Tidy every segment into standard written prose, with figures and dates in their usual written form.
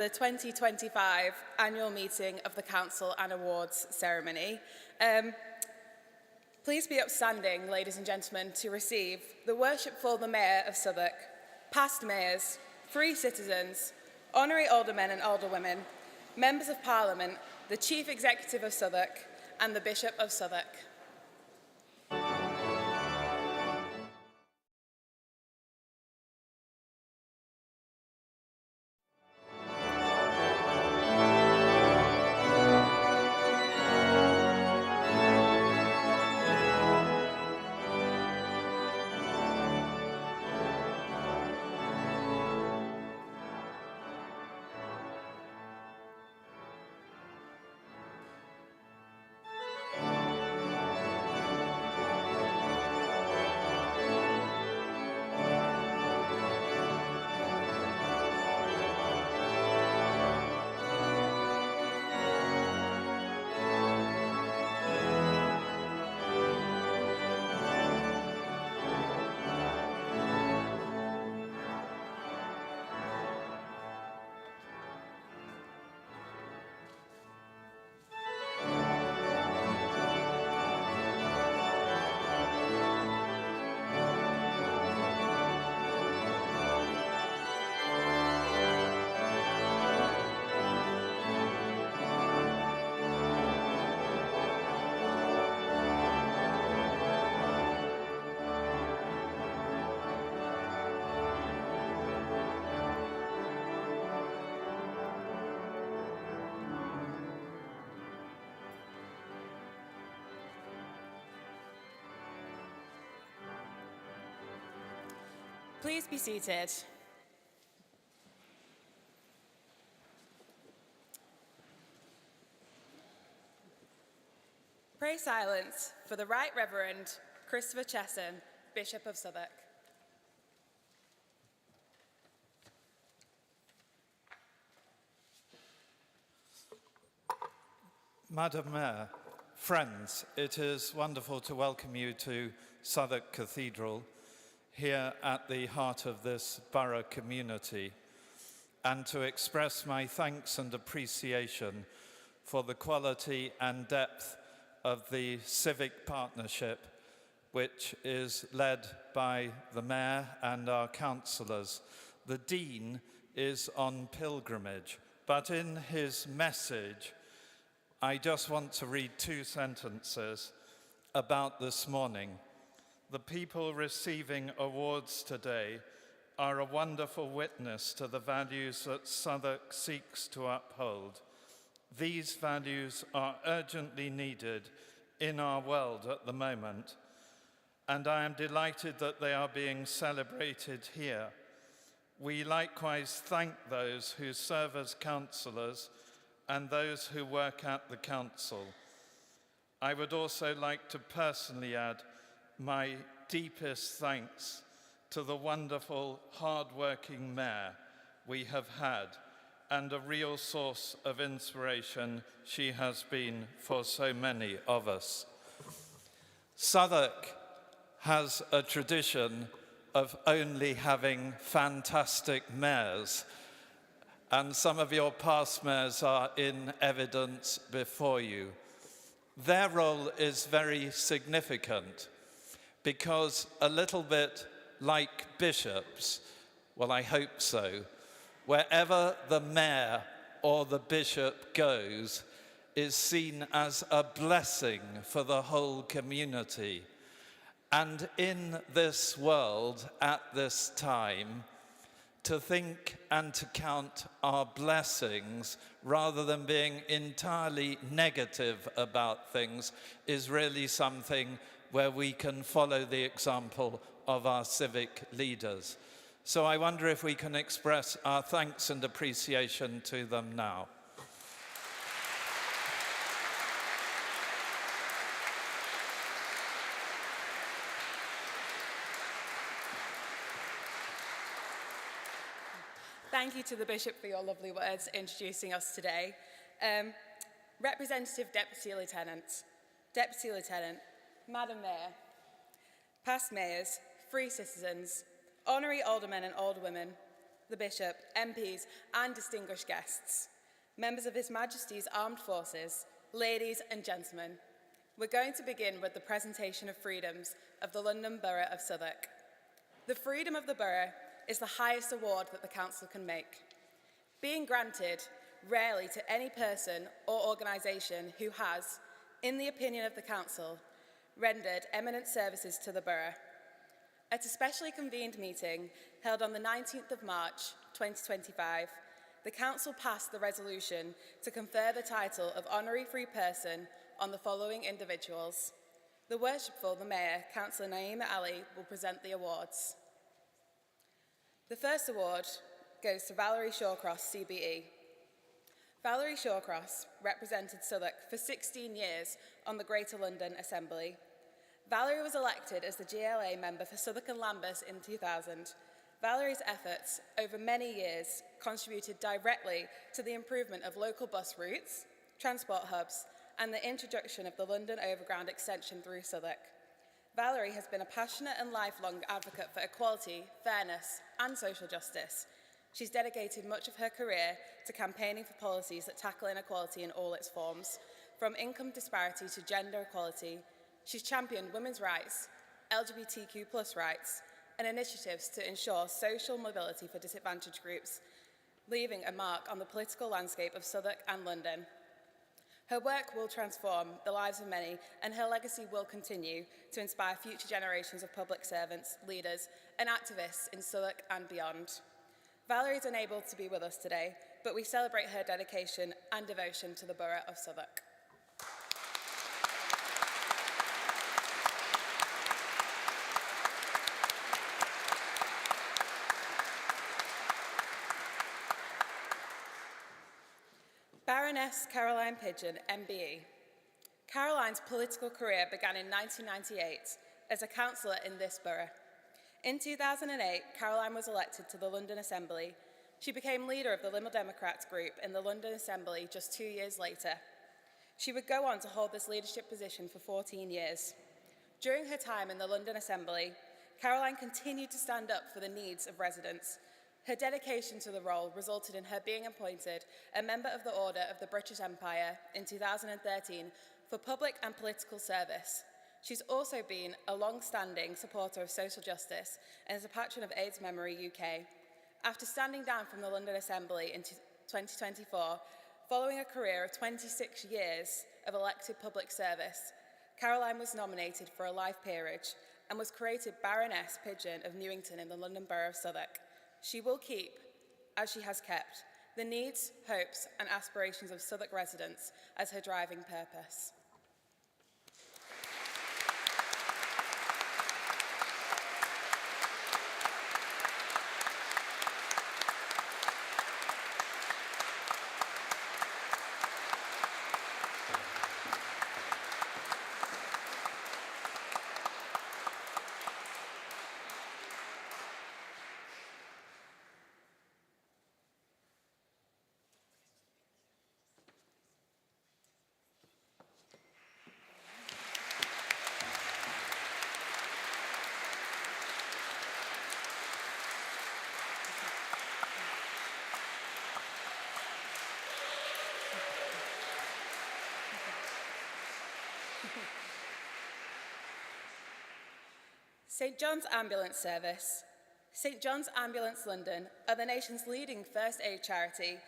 The 2025 annual meeting of the Council and Awards ceremony. Please be upstanding, ladies and gentlemen, to receive the Worshipful the Mayor of Southwark, past mayors, free citizens, honorary aldermen and alderwomen, members of Parliament, the Chief Executive of Southwark, and the Bishop of Southwark. Please be seated. Pray silence for the Right Reverend Christopher Chesson, Bishop of Southwark. Madam Mayor, friends, it is wonderful to welcome you to Southwark Cathedral, here at the heart of this borough community, and to express my thanks and appreciation for the quality and depth of the civic partnership which is led by the Mayor and our councillors. The Dean is on pilgrimage, but in his message, I just want to read 2 sentences about this morning. The people receiving awards today are a wonderful witness to the values that Southwark seeks to uphold. These values are urgently needed in our world at the moment, and I am delighted that they are being celebrated here. We likewise thank those who serve as councillors and those who work at the council. I would also like to personally add my deepest thanks to the wonderful, hard-working mayor we have had, and a real source of inspiration she has been for so many of us. Southwark has a tradition of only having fantastic mayors, and some of your past mayors are in evidence before you. Their role is very significant, because a little bit like bishops, well, I hope so, wherever the mayor or the bishop goes is seen as a blessing for the whole community. And in this world, at this time, to think and to count our blessings rather than being entirely negative about things is really something where we can follow the example of our civic leaders. So I wonder if we can express our thanks and appreciation to them now. Thank you to the Bishop for your lovely words introducing us today. Representative Deputy Lieutenant, Madam Mayor, past mayors, free citizens, honorary aldermen and alderwomen, the Bishop, MPs, and distinguished guests, members of His Majesty's Armed Forces, ladies and gentlemen. We're going to begin with the presentation of freedoms of the London Borough of Southwark. The freedom of the borough is the highest award that the council can make, being granted rarely to any person or organisation who has, in the opinion of the council, rendered eminent services to the borough. At a specially convened meeting held on the 19th of March 2025, the council passed the resolution to confer the title of Honorary Free Person on the following individuals. The Worshipful, the Mayor, Councillor Naima Ali, will present the awards. The first award goes to Valerie Shawcross, CBE. Valerie Shawcross represented Southwark for 16 years on the Greater London Assembly. Valerie was elected as the GLA member for Southwark and Lambeth in 2000. Valerie's efforts over many years contributed directly to the improvement of local bus routes, transport hubs, and the introduction of the London Overground extension through Southwark. Valerie has been a passionate and lifelong advocate for equality, fairness, and social justice. She's dedicated much of her career to campaigning for policies that tackle inequality in all its forms, from income disparity to gender equality. She's championed women's rights, LGBTQ+ rights, and initiatives to ensure social mobility for disadvantaged groups, leaving a mark on the political landscape of Southwark and London. Her work will transform the lives of many, and her legacy will continue to inspire future generations of public servants, leaders, and activists in Southwark and beyond. Valerie is unable to be with us today, but we celebrate her dedication and devotion to the Borough of Southwark. Baroness Caroline Pigeon, MBE. Caroline's political career began in 1998 as a councillor in this borough. In 2008, Caroline was elected to the London Assembly. She became leader of the Liberal Democrats group in the London Assembly just 2 years later. She would go on to hold this leadership position for 14 years. During her time in the London Assembly, Caroline continued to stand up for the needs of residents. Her dedication to the role resulted in her being appointed a member of the Order of the British Empire in 2013 for public and political service. She's also been a long-standing supporter of social justice and is a patron of AIDS Memory UK. After standing down from the London Assembly in 2024, following a career of 26 years of elected public service, Caroline was nominated for a life peerage and was created Baroness Pigeon of Newington in the London Borough of Southwark. She will keep, as she has kept, the needs, hopes, and aspirations of Southwark residents as her driving purpose. St John's Ambulance Service. St John's Ambulance London are the nation's leading first aid charity,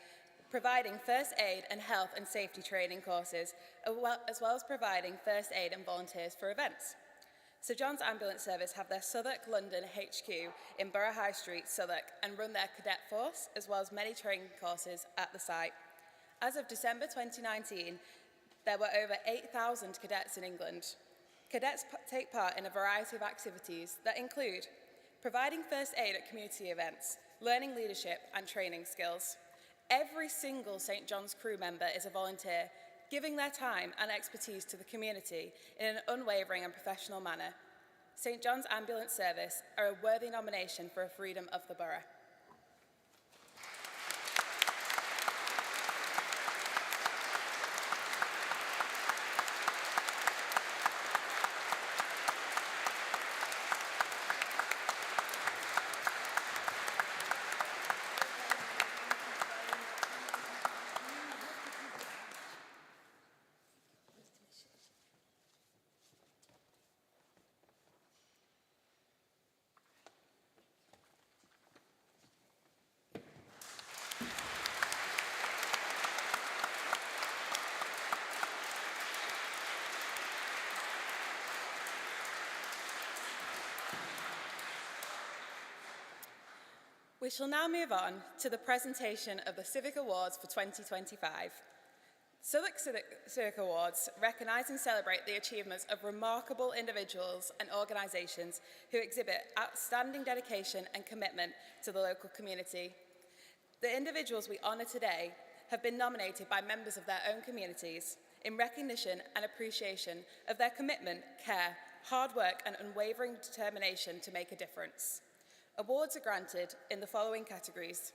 providing first aid and health and safety training courses, as well as providing first aid and volunteers for events. St John's Ambulance Service have their Southwark London HQ in Borough High Street, Southwark, and run their cadet force, as well as many training courses at the site. As of December 2019, there were over 8,000 cadets in England. Cadets take part in a variety of activities that include providing first aid at community events, learning leadership and training skills. Every single St John's crew member is a volunteer, giving their time and expertise to the community in an unwavering and professional manner. St John's Ambulance Service are a worthy nomination for a freedom of the borough. We shall now move on to the presentation of the Civic Awards for 2025. Southwark Civic Awards recognise and celebrate the achievements of remarkable individuals and organisations who exhibit outstanding dedication and commitment to the local community. The individuals we honour today have been nominated by members of their own communities in recognition and appreciation of their commitment, care, hard work and unwavering determination to make a difference. Awards are granted in the following categories: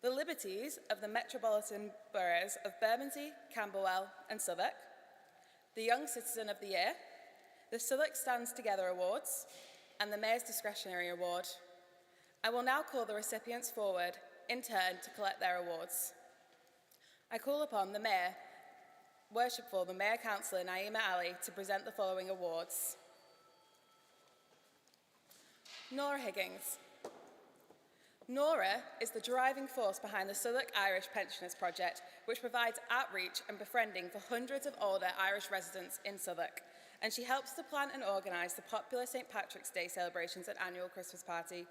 the liberties of the Metropolitan Boroughs of Bermondsey, Camberwell and Southwark, the Young Citizen of the Year, the Southwark Stands Together Awards, and the Mayor's Discretionary Award. I will now call the recipients forward in turn to collect their awards. I call upon the Mayor, Worshipful, the Mayor Councillor Naima Ali, to present the following awards. Nora Higgins. Nora is the driving force behind the Southwark Irish Pensioners Project, which provides outreach and befriending for hundreds of older Irish residents in Southwark, and she helps to plan and organise the popular St Patrick's Day celebrations and annual Christmas party.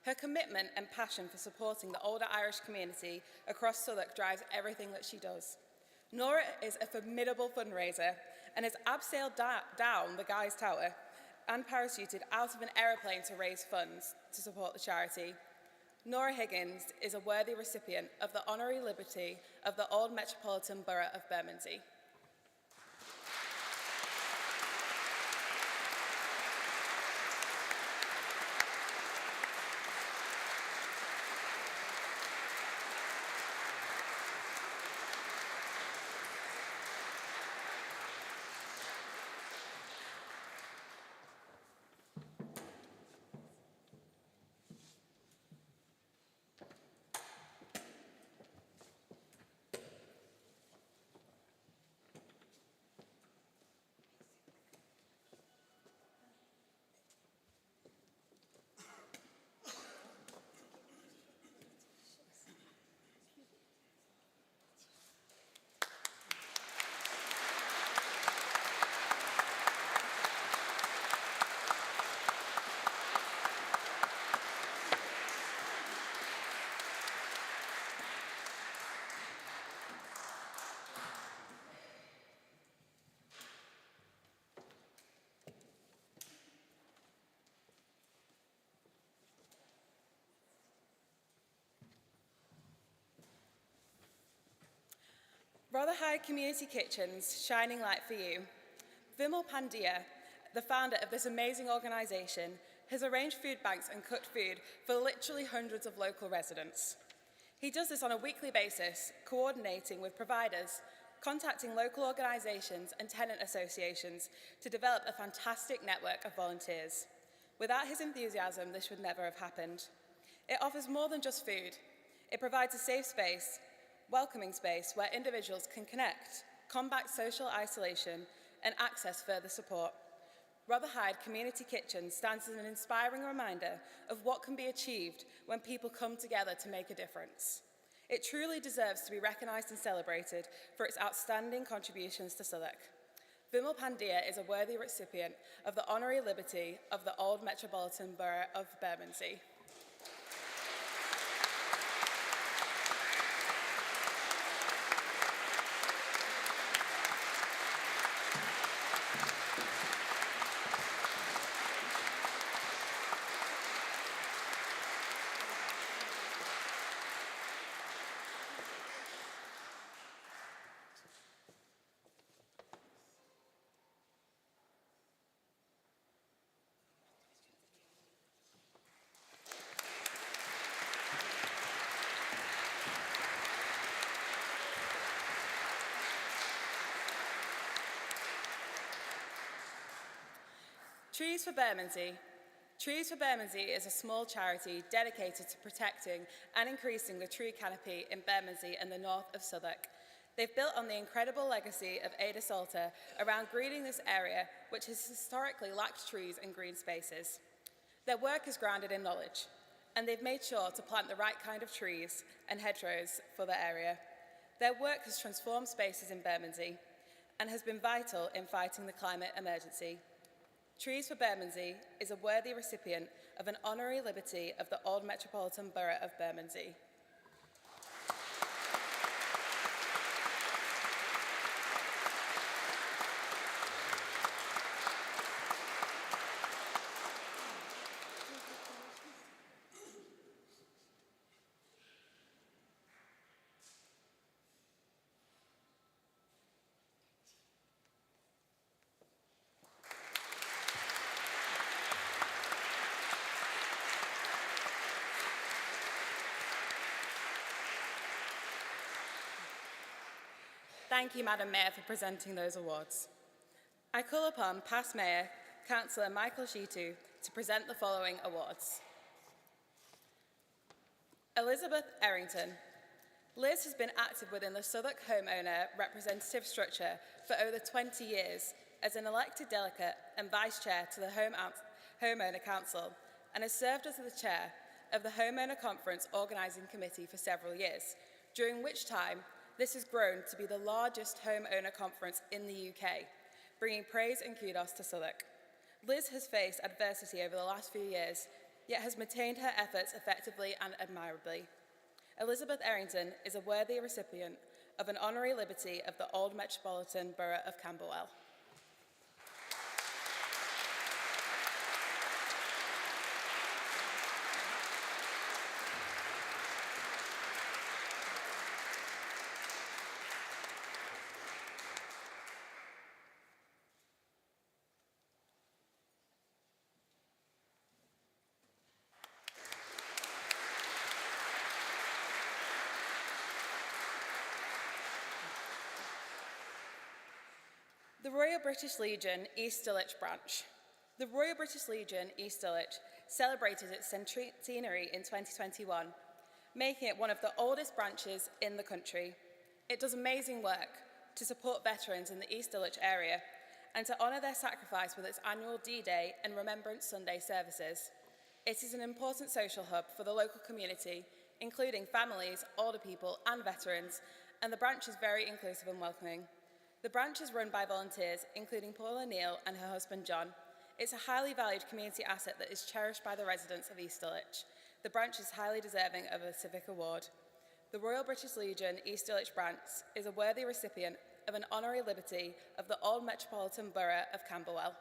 Her commitment and passion for supporting the older Irish community across Southwark drives everything that she does. Nora is a formidable fundraiser and has abseiled down the Guy's Tower and parachuted out of an aeroplane to raise funds to support the charity. Nora Higgins is a worthy recipient of the Honorary Liberty of the Old Metropolitan Borough of Bermondsey. Rotherhithe Community Kitchens, shining light for you. Vimal Pandya, the founder of this amazing organisation, has arranged food banks and cooked food for literally hundreds of local residents. He does this on a weekly basis, coordinating with providers, contacting local organisations and tenant associations to develop a fantastic network of volunteers. Without his enthusiasm, this would never have happened. It offers more than just food. It provides a safe space, welcoming space where individuals can connect, combat social isolation, and access further support. Rotherhithe Community Kitchen stands as an inspiring reminder of what can be achieved when people come together to make a difference. It truly deserves to be recognised and celebrated for its outstanding contributions to Southwark. Vimal Pandya is a worthy recipient of the Honorary Liberty of the Old Metropolitan Borough of Bermondsey. Trees for Bermondsey. Trees for Bermondsey is a small charity dedicated to protecting and increasing the tree canopy in Bermondsey and the north of Southwark. They've built on the incredible legacy of Ada Salter around greening this area, which has historically lacked trees and green spaces. Their work is grounded in knowledge, and they've made sure to plant the right kind of trees and hedgerows for the area. Their work has transformed spaces in Bermondsey and has been vital in fighting the climate emergency. Trees for Bermondsey is a worthy recipient of an honorary liberty of the Old Metropolitan Borough of Bermondsey. Thank you, Madam Mayor, for presenting those awards. I call upon past Mayor, Councillor Michael Shitu, to present the following awards. Elizabeth Errington. Liz has been active within the Southwark homeowner representative structure for over 20 years as an elected delegate and Vice Chair to the Homeowner Council, and has served as the Chair of the Homeowner Conference Organising Committee for several years, during which time this has grown to be the largest homeowner conference in the UK, bringing praise and kudos to Southwark. Liz has faced adversity over the last few years, yet has maintained her efforts effectively and admirably. Elizabeth Errington is a worthy recipient of an honorary liberty of the Old Metropolitan Borough of Camberwell. The Royal British Legion East Dulwich branch. The Royal British Legion East Dulwich celebrated its centenary in 2021, making it one of the oldest branches in the country. It does amazing work to support veterans in the East Dulwich area and to honour their sacrifice with its annual D-Day and Remembrance Sunday services. It is an important social hub for the local community, including families, older people and veterans, and the branch is very inclusive and welcoming. The branch is run by volunteers, including Paula Neal and her husband John. It's a highly valued community asset that is cherished by the residents of East Dulwich. The branch is highly deserving of a civic award. The Royal British Legion East Dulwich branch is a worthy recipient of an honorary liberty of the Old Metropolitan Borough of Camberwell.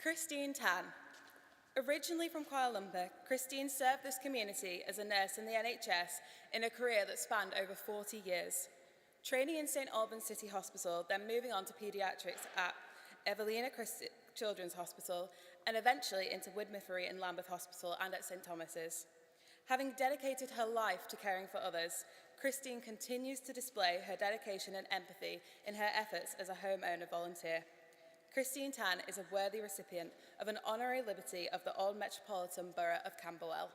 Christine Tan. Originally from Kuala Lumpur, Christine served this community as a nurse in the NHS in a career that spanned over 40 years. Training in St Albans City Hospital, then moving on to paediatrics at Evelina Children's Hospital, and eventually into Widmouthbury and Lambeth Hospital and at St Thomas's. Having dedicated her life to caring for others, Christine continues to display her dedication and empathy in her efforts as a homeowner volunteer. Christine Tan is a worthy recipient of an honorary liberty of the Old Metropolitan Borough of Camberwell.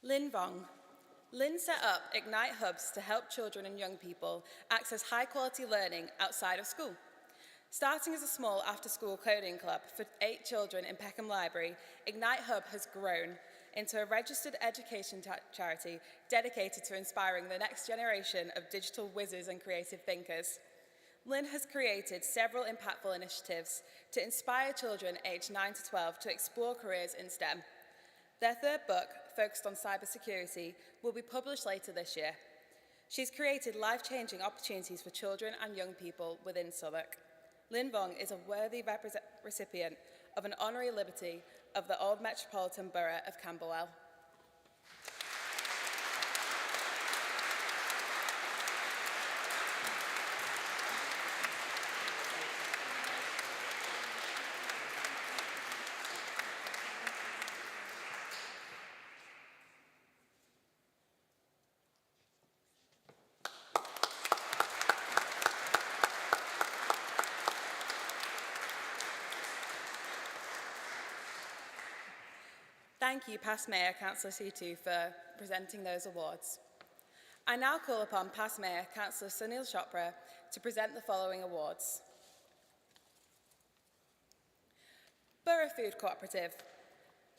Lynn Vong. Lynn set up Ignite Hubs to help children and young people access high-quality learning outside of school. Starting as a small after-school coding club for 8 children in Peckham Library, Ignite Hub has grown into a registered education charity dedicated to inspiring the next generation of digital whizzes and creative thinkers. Lynn has created several impactful initiatives to inspire children aged 9 to 12 to explore careers in STEM. Their third book, focused on cybersecurity, will be published later this year. She's created life-changing opportunities for children and young people within Southwark. Lynn Vong is a worthy recipient of an honorary liberty of the Old Metropolitan Borough of Camberwell. Thank you, past Mayor Councillor Situ, for presenting those awards. I now call upon past Mayor Councillor Sunil Chopra to present the following awards. Borough Food Cooperative.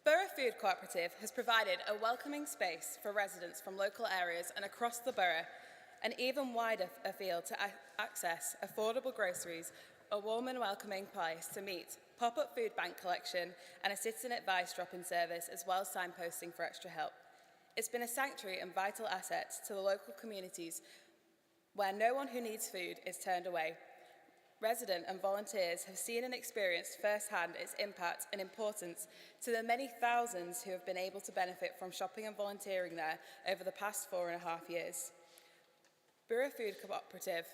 Borough Food Cooperative has provided a welcoming space for residents from local areas and across the borough, and even wider afield to access affordable groceries, a warm and welcoming place to meet, pop-up food bank collection and a citizen advice drop-in service, as well as signposting for extra help. It's been a sanctuary and vital asset to the local communities where no one who needs food is turned away. Residents and volunteers have seen and experienced firsthand its impact and importance to the many thousands who have been able to benefit from shopping and volunteering there over the past 4.5 years. Borough Food Cooperative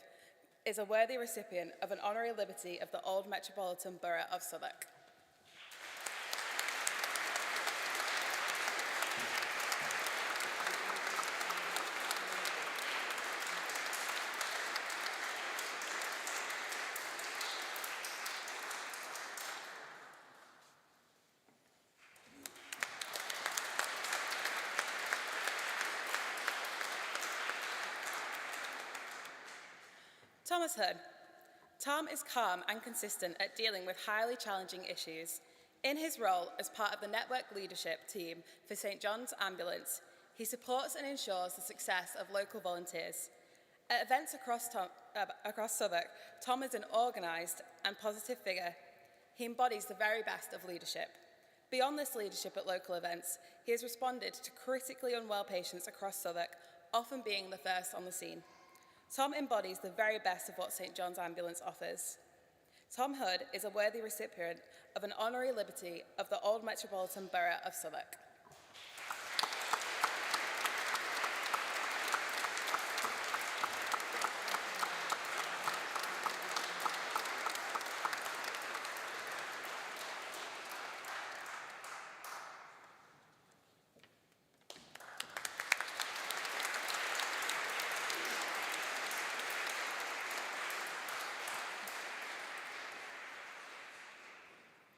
is a worthy recipient of an honorary liberty of the Old Metropolitan Borough of Southwark. Thomas Hood. Tom is calm and consistent at dealing with highly challenging issues. In his role as part of the network leadership team for St John's Ambulance, he supports and ensures the success of local volunteers. At events across Southwark, Tom is an organised and positive figure. He embodies the very best of leadership. Beyond this leadership at local events, he has responded to critically unwell patients across Southwark, often being the first on the scene. Tom embodies the very best of what St John's Ambulance offers. Tom Hood is a worthy recipient of an honorary liberty of the Old Metropolitan Borough of Southwark.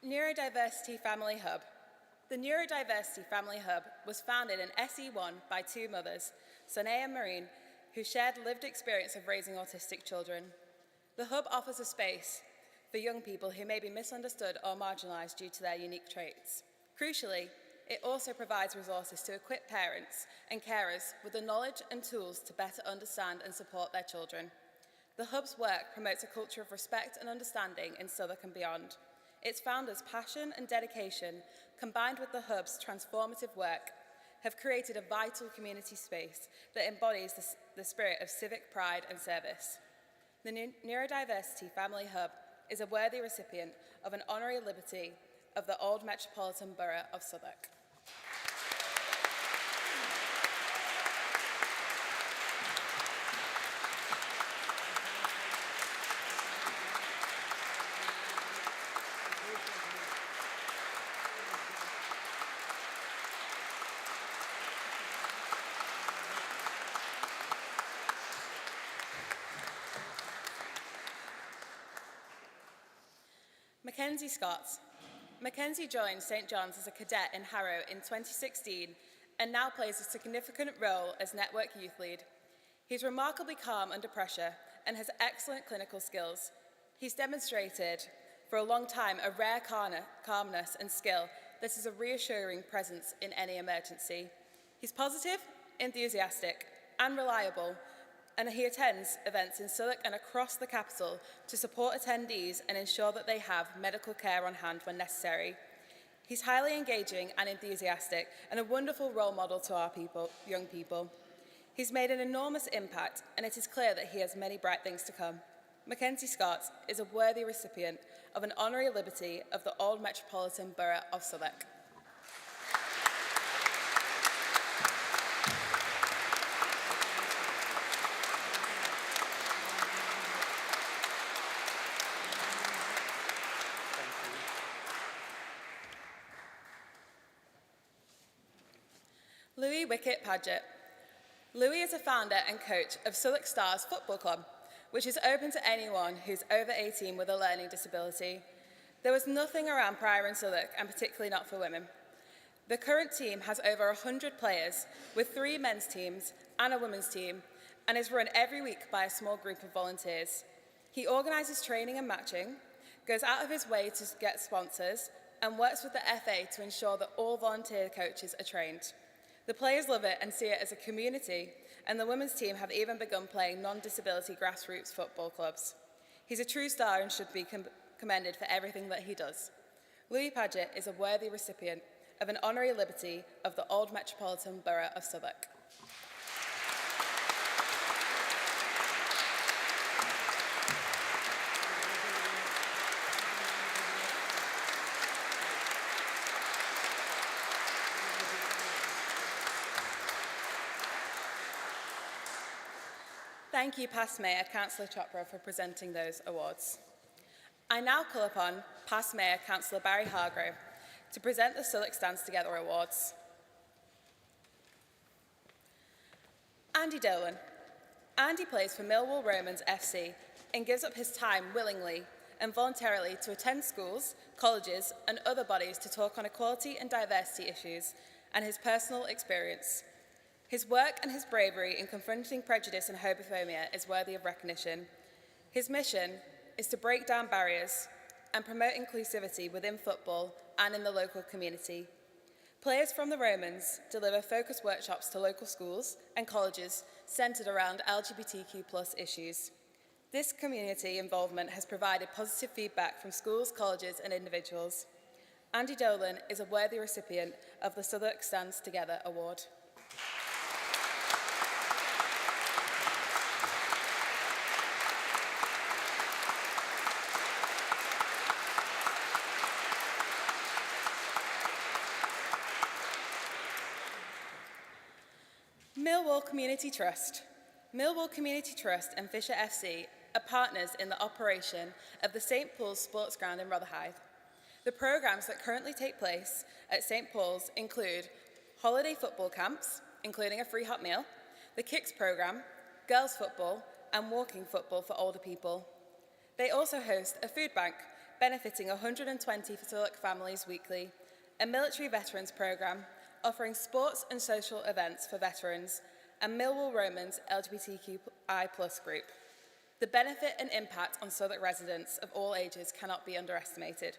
Neurodiversity Family Hub. The Neurodiversity Family Hub was founded in SE1 by two mothers, Sonia and Maureen, who shared lived experience of raising autistic children. The hub offers a space for young people who may be misunderstood or marginalised due to their unique traits. Crucially, it also provides resources to equip parents and carers with the knowledge and tools to better understand and support their children. The hub's work promotes a culture of respect and understanding in Southwark and beyond. Its founders' passion and dedication, combined with the hub's transformative work, have created a vital community space that embodies the spirit of civic pride and service. The Neurodiversity Family Hub is a worthy recipient of an honorary liberty of the Old Metropolitan Borough of Southwark. Mackenzie Scott. Mackenzie joined St John's as a cadet in Harrow in 2016 and now plays a significant role as Network Youth Lead. He's remarkably calm under pressure and has excellent clinical skills. He's demonstrated for a long time a rare calmness and skill that is a reassuring presence in any emergency. He's positive, enthusiastic, and reliable, and he attends events in Southwark and across the capital to support attendees and ensure that they have medical care on hand when necessary. He's highly engaging and enthusiastic and a wonderful role model to our young people. He's made an enormous impact, and it is clear that he has many bright things to come. Mackenzie Scott is a worthy recipient of an honorary liberty of the Old Metropolitan Borough of Southwark. Louis Wickett Paget. Louis is a founder and coach of Southwark Stars Football Club, which is open to anyone who's over 18 with a learning disability. There was nothing around prior in Southwark, and particularly not for women. The current team has over 100 players, with 3 men's teams and a women's team, and is run every week by a small group of volunteers. He organises training and matching, goes out of his way to get sponsors, and works with the FA to ensure that all volunteer coaches are trained. The players love it and see it as a community, and the women's team have even begun playing non-disability grassroots football clubs. He's a true star and should be commended for everything that he does. Louis Paget is a worthy recipient of an honorary liberty of the Old Metropolitan Borough of Southwark. Thank you, past Mayor Councillor Chopra, for presenting those awards. I now call upon past Mayor Councillor Barry Hargrove to present the Southwark Stands Together Awards. Andy Dolan. Andy plays for Millwall Romans FC and gives up his time willingly and voluntarily to attend schools, colleges and other bodies to talk on equality and diversity issues and his personal experience. His work and his bravery in confronting prejudice and homophobia is worthy of recognition. His mission is to break down barriers and promote inclusivity within football and in the local community. Players from the Romans deliver focused workshops to local schools and colleges centred around LGBTQ+ issues. This community involvement has provided positive feedback from schools, colleges and individuals. Andy Dolan is a worthy recipient of the Southwark Stands Together Award. Millwall Community Trust. Millwall Community Trust and Fisher FC are partners in the operation of the St Paul's Sports Ground in Rotherhithe. The programmes that currently take place at St Paul's include holiday football camps, including a free hot meal, the Kicks programme, girls football, and walking football for older people. They also host a food bank benefiting 120 Southwark families weekly, a military veterans programme offering sports and social events for veterans, and Millwall Romans LGBTQI+ group. The benefit and impact on Southwark residents of all ages cannot be underestimated.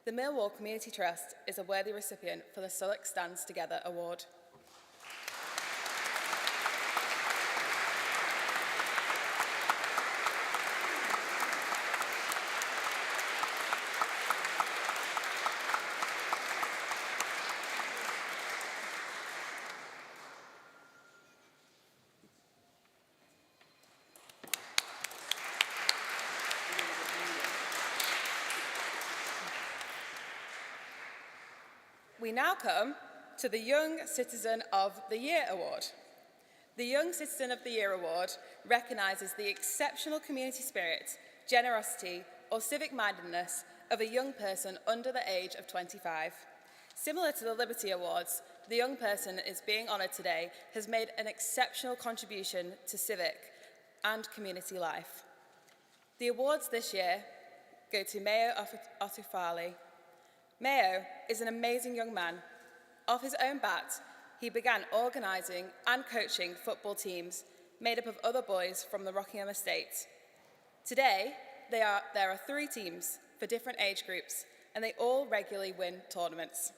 The Millwall Community Trust is a worthy recipient for the Southwark Stands Together Award. We now come to the Young Citizen of the Year Award. The Young Citizen of the Year Award recognises the exceptional community spirit, generosity or civic-mindedness of a young person under the age of 25. Similar to the Liberty Awards, the young person is being honoured today has made an exceptional contribution to civic and community life. The awards this year go to Mayo Otufale. Mayo is an amazing young man. Off his own bat, he began organising and coaching football teams made up of other boys from the Rockingham estate. Today, there are 3 teams for different age groups, and they all regularly win tournaments.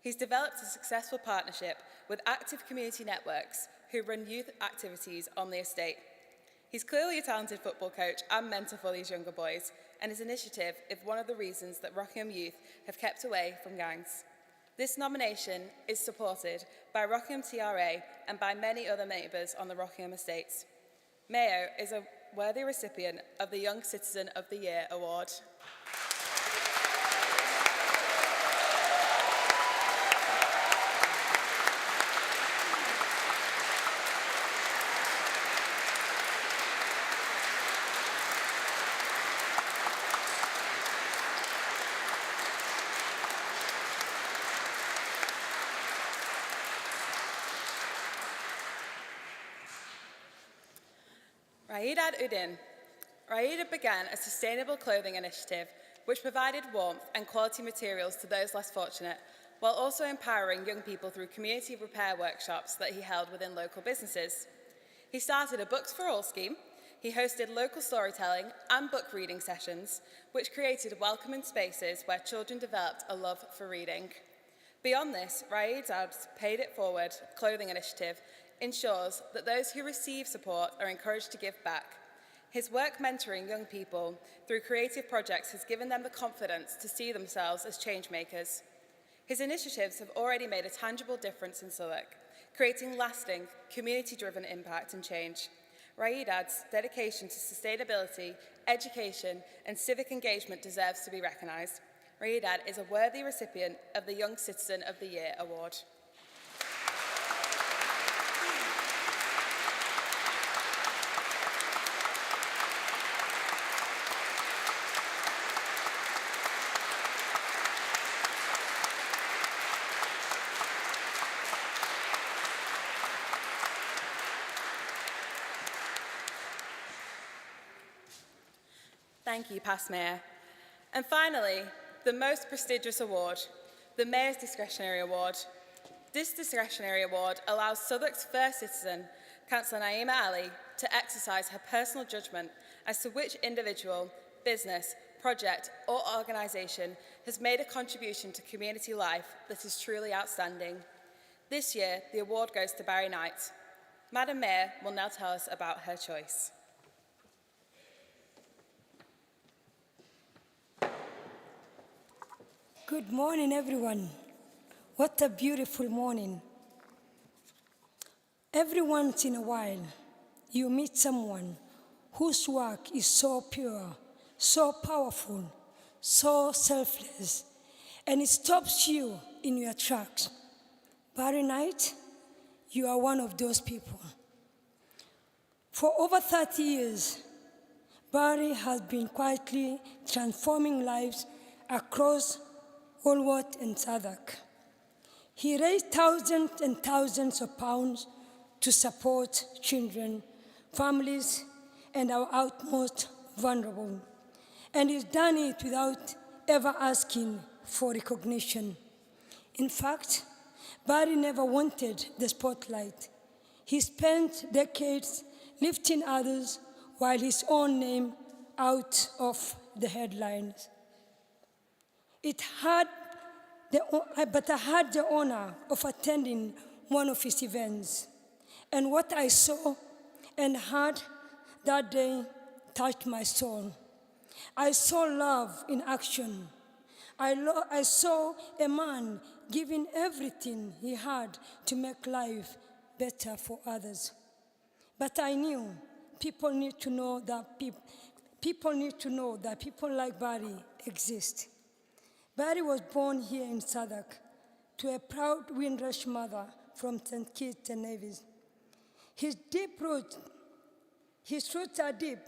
He's developed a successful partnership with active community networks who run youth activities on the estate. He's clearly a talented football coach and mentor for these younger boys, and his initiative is one of the reasons that Rockingham youth have kept away from gangs. This nomination is supported by Rockingham TRA and by many other neighbours on the Rockingham estates. Mayo is a worthy recipient of the Young Citizen of the Year Award. Raida Udin. Raida began a sustainable clothing initiative which provided warmth and quality materials to those less fortunate while also empowering young people through community repair workshops that he held within local businesses. He started a Books for All scheme. He hosted local storytelling and book reading sessions, which created welcoming spaces where children developed a love for reading. Beyond this, Raed Dad's Paid It Forward clothing initiative ensures that those who receive support are encouraged to give back. His work mentoring young people through creative projects has given them the confidence to see themselves as change makers. His initiatives have already made a tangible difference in Southwark, creating lasting, community-driven impact and change. Raed Dad's dedication to sustainability, education, and civic engagement deserves to be recognised. Raed Dad is a worthy recipient of the Young Citizen of the Year award. Thank you, past Mayor. And finally, the most prestigious award, the Mayor's Discretionary Award. This discretionary award allows Southwark's first citizen, Councillor Naima Ali, to exercise her personal judgment as to which individual, business, project or organisation has made a contribution to community life that is truly outstanding. This year, the award goes to Barry Knight. Madam Mayor will now tell us about her choice. Good morning, everyone. What a beautiful morning. Every once in a while, you meet someone whose work is so pure, so powerful, so selfless, and it stops you in your tracks. Barry Knight, you are one of those people. For over 30 years, Barry has been quietly transforming lives across Southwark and Southwark. He raised thousands and thousands of pounds to support children, families, and our outmost vulnerable. And he's done it without ever asking for recognition. In fact, Barry never wanted the spotlight. He spent decades lifting others while his own name out of the headlines. But I had the honor of attending one of his events, and what I saw and heard that day touched my soul. I saw love in action. I saw a man giving everything he had to make life better for others. But I knew people need to know that people like Barry exist. Barry was born here in Southwark to a proud Windrush mother from St. Kitts and Nevis. His roots are deep,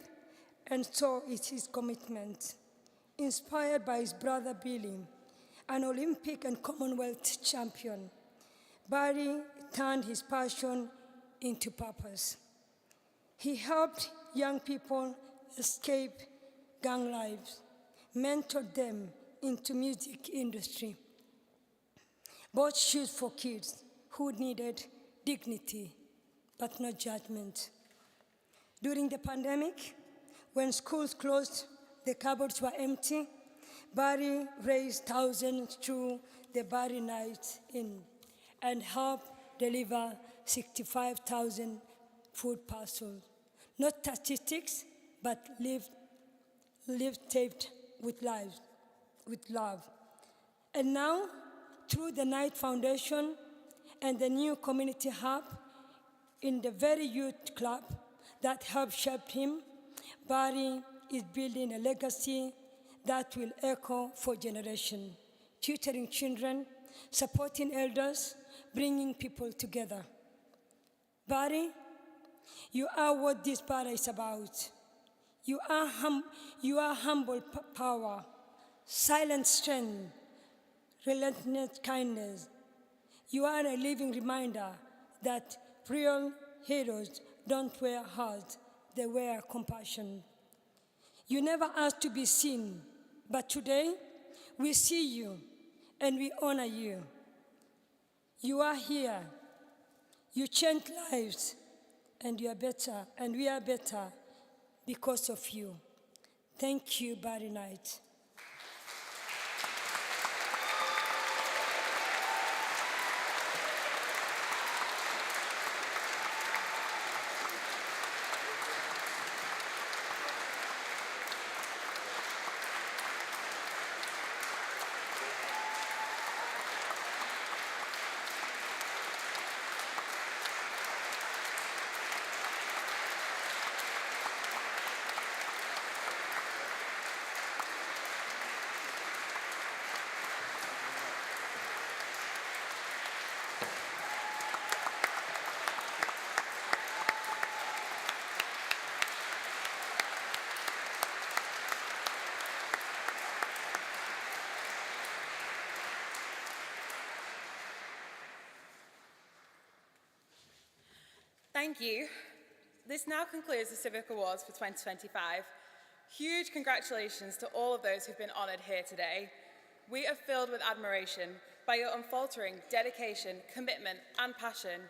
and so is his commitment. Inspired by his brother Billy, an Olympic and Commonwealth champion, Barry turned his passion into purpose. He helped young people escape gang lives, mentored them into music industry, bought shoes for kids who needed dignity but not judgment. During the pandemic, when schools closed, the cupboards were empty, Barry raised thousands through the Barry Night Inn and helped deliver 65,000 food parcels. Not statistics, but lived saved with love. And now, through the Knight Foundation and the new community hub in the very youth club that helped shape him, Barry is building a legacy that will echo for generations, tutoring children, supporting elders, bringing people together. Barry, you are what this Barry is about. You are humble power, silent strength, relentless kindness. You are a living reminder that real heroes don't wear hard, they wear compassion. You never asked to be seen, but today we see you, and we honor you. You are here. You changed lives, and you are better, and we are better because of you. Thank you, Barry Knight. Thank you. This now concludes the Civic Awards for 2025. Huge congratulations to all of those who've been honoured here today. We are filled with admiration by your unfaltering dedication, commitment and passion.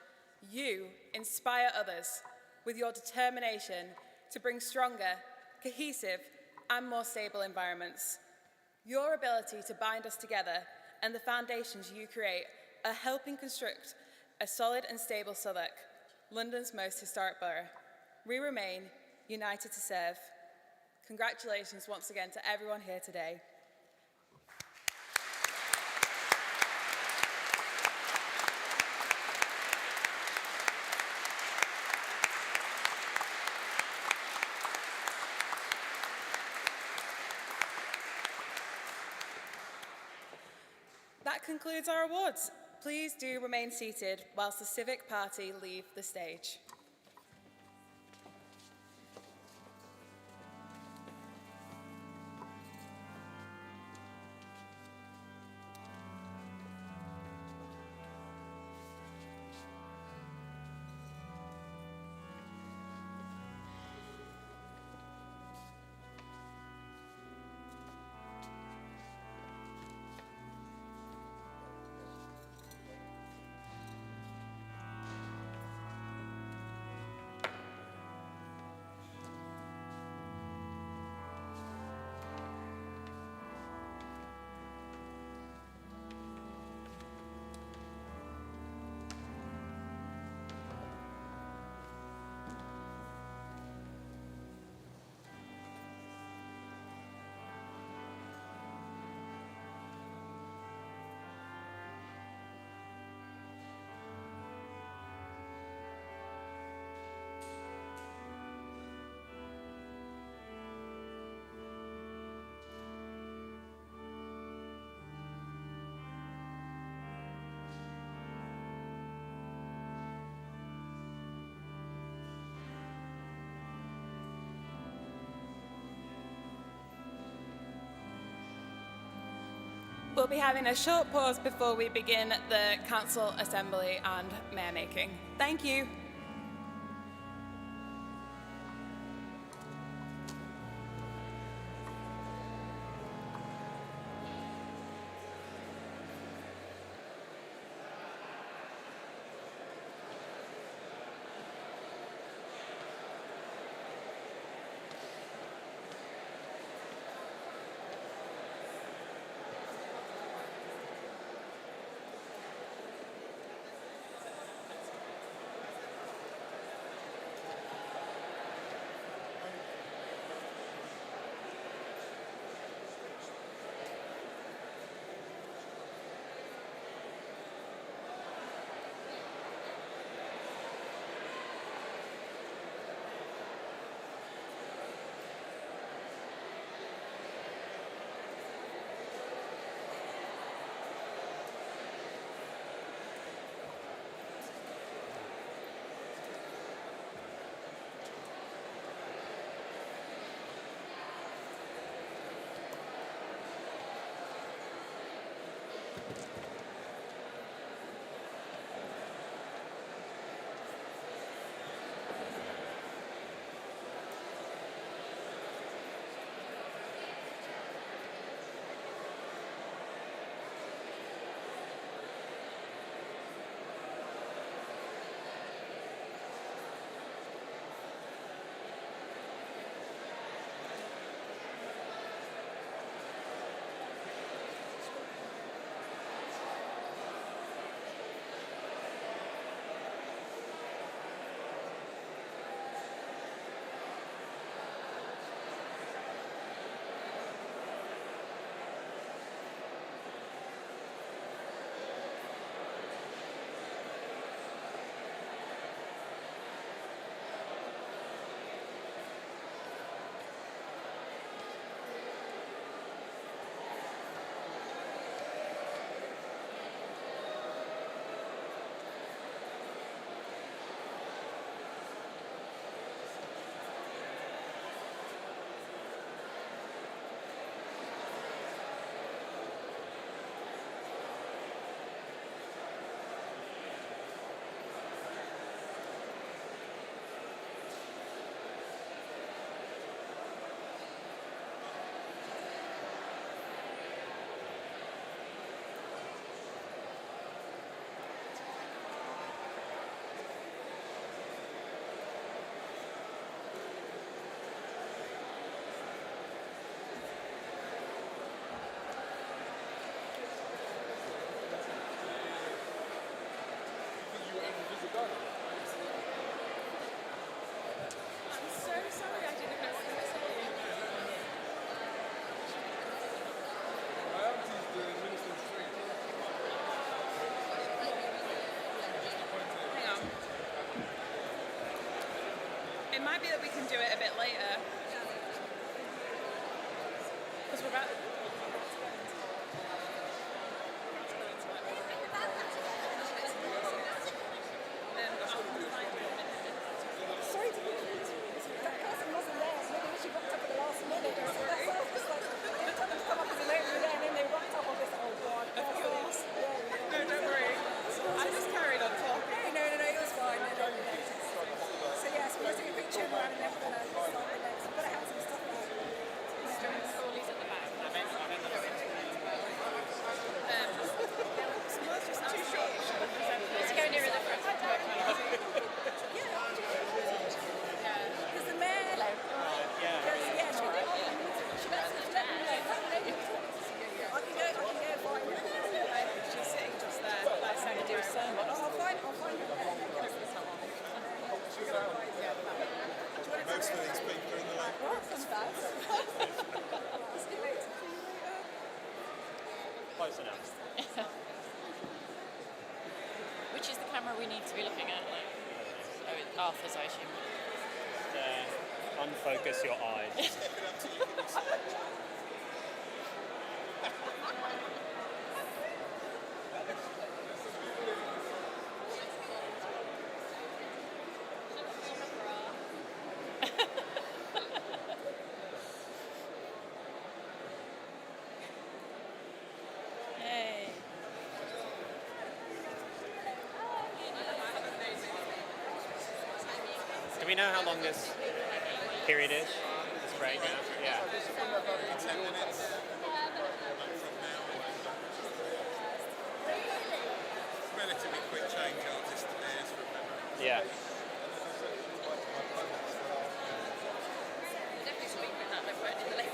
You inspire others with your determination to bring stronger, cohesive and more stable environments. Your ability to bind us together and the foundations you create are helping construct a solid and stable Southwark, London's most historic borough. We remain united to serve. Congratulations once again to everyone here today. That concludes our awards. Please do remain seated whilst the Civic Party leave the stage. We'll be having a short pause before we begin the Council Assembly and Mayor making. Thank you. might be that we can do it a bit later. Because we're about... Sorry to be that person wasn't there. Maybe she rocked up at the last minute or something. That's all. Just like, I didn't tell them to come up because they weren't there, and then they rocked up on this. Oh God. No, don't worry. I just carried on talking. No, it was fine. So yes, we're going to take a picture around and then we're going to start the next. We've got to have some stuff out. Schoolies at the back. Too short. Let's go nearer the front. There's the mayor. Hello. Yeah, she let me know. I can go find her. She's sitting just there. Like saying, do so much. I'll find her. Most of these people are in the lake. Close enough. Which is the camera we need to be looking at? Like, oh, it's Arthur's, I assume. Unfocus your eyes. Yay. Do we know how long this period is? This break? Yeah. 10 minutes. Relatively quick change, artist airs from memory. Yeah. Definitely speak with that, like, right in the lake.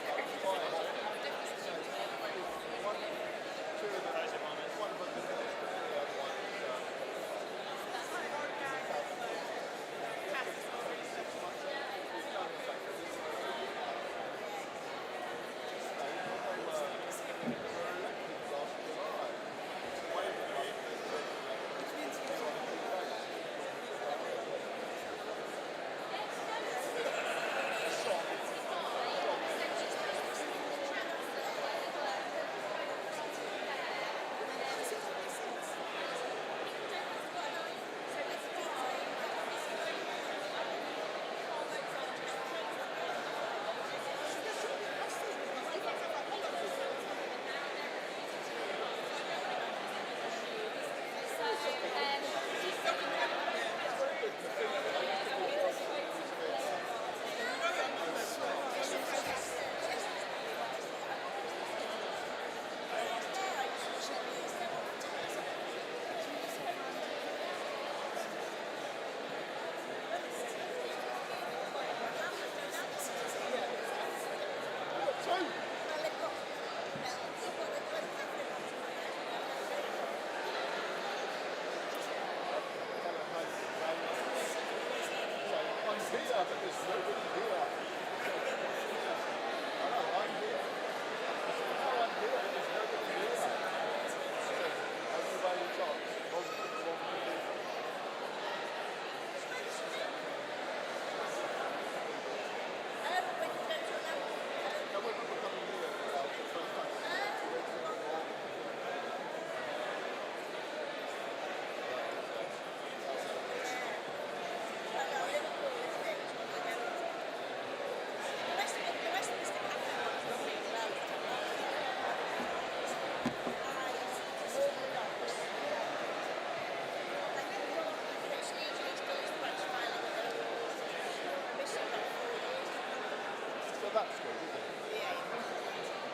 That's good, isn't it?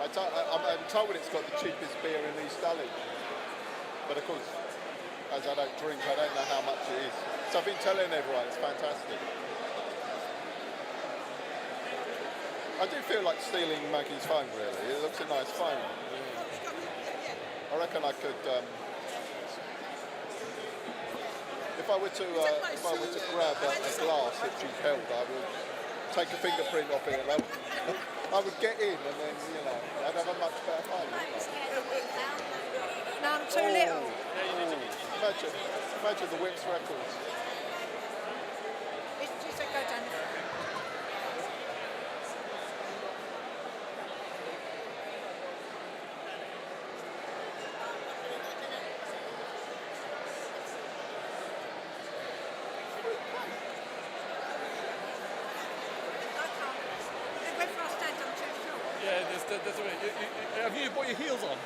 I'm told it's got the cheapest beer in East Dulwich. But of course, as I don't drink, I don't know how much it is. So I've been telling everyone it's fantastic. I do feel like stealing Maggie's phone, really. It looks a nice phone. I reckon I could... if I were to grab a glass that she held, I would take a fingerprint off it and I would get in and then, you know, I'd have a much better phone, wouldn't I? No, I'm too little. Imagine the Whips records. She said go down. that's right. Have you put your heels on?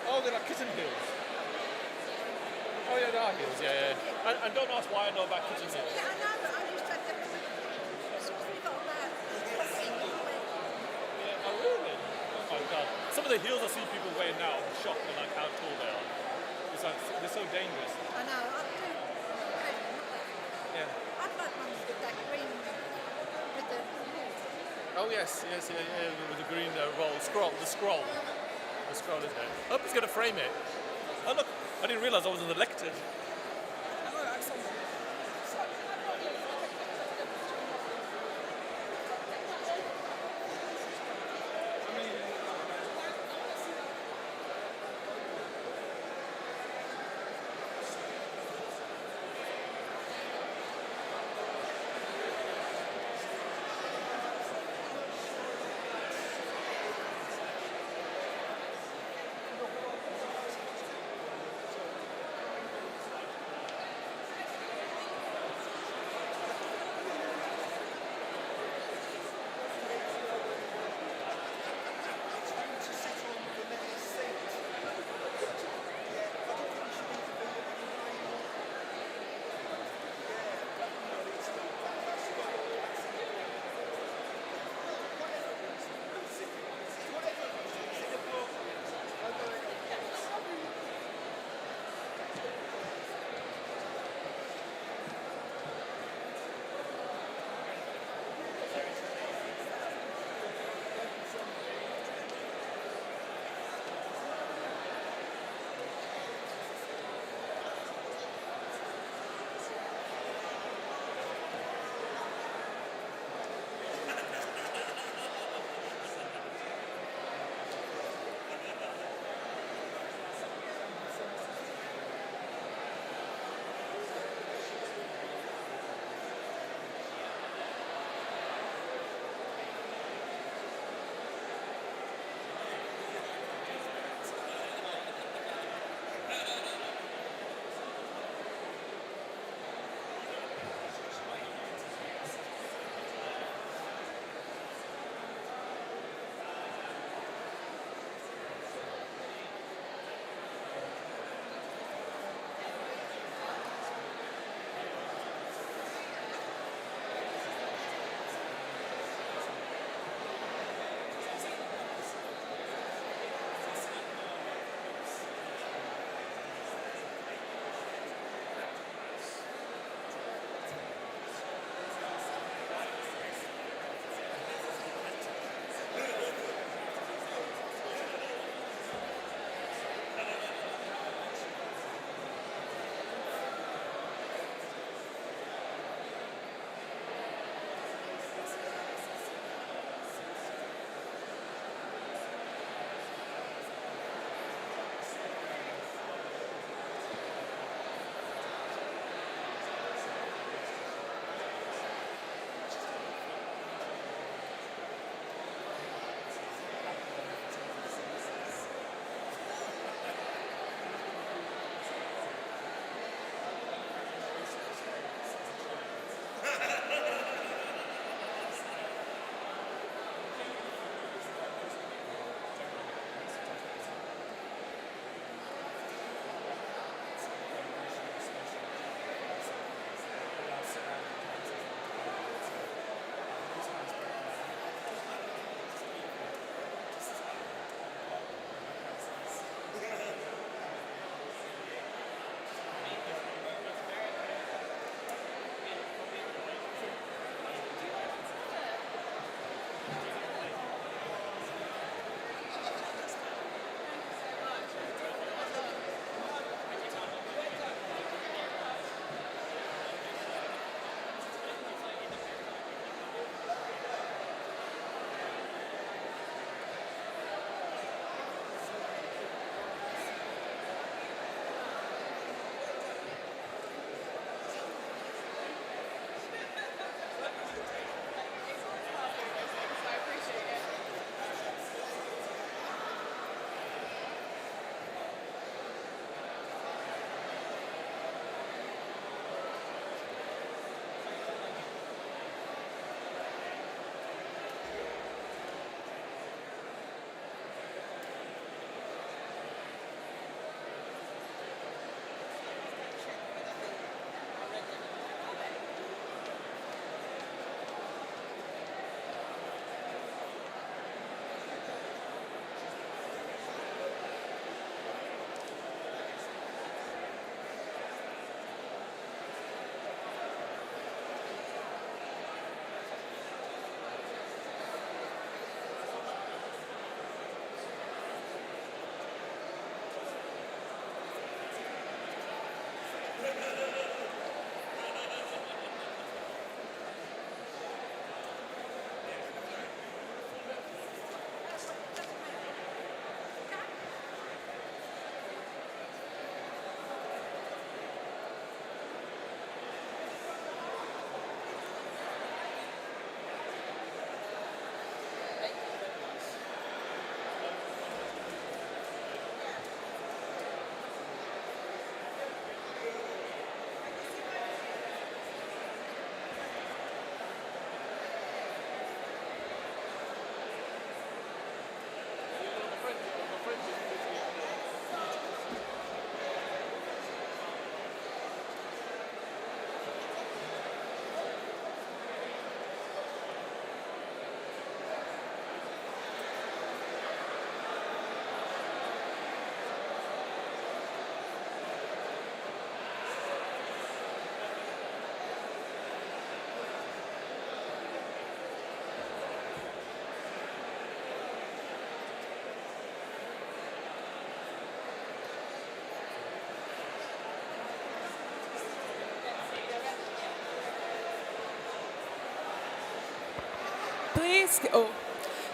Oh, they're like kitten heels. Oh yeah, they are heels. Yeah, yeah. And don't ask why I know about kitten heels. Yeah, I know, but I just said that we got that. Yeah, oh really? Oh my god. Some of the heels I see people wearing now, I'm shocked at like how tall they are. It's like, they're so dangerous. I know, I do. Yeah. I'd like ones with that green, with the Oh yes, with the green scroll. The scroll is there. I hope he's going to frame it. Oh look, I didn't realise I wasn't elected.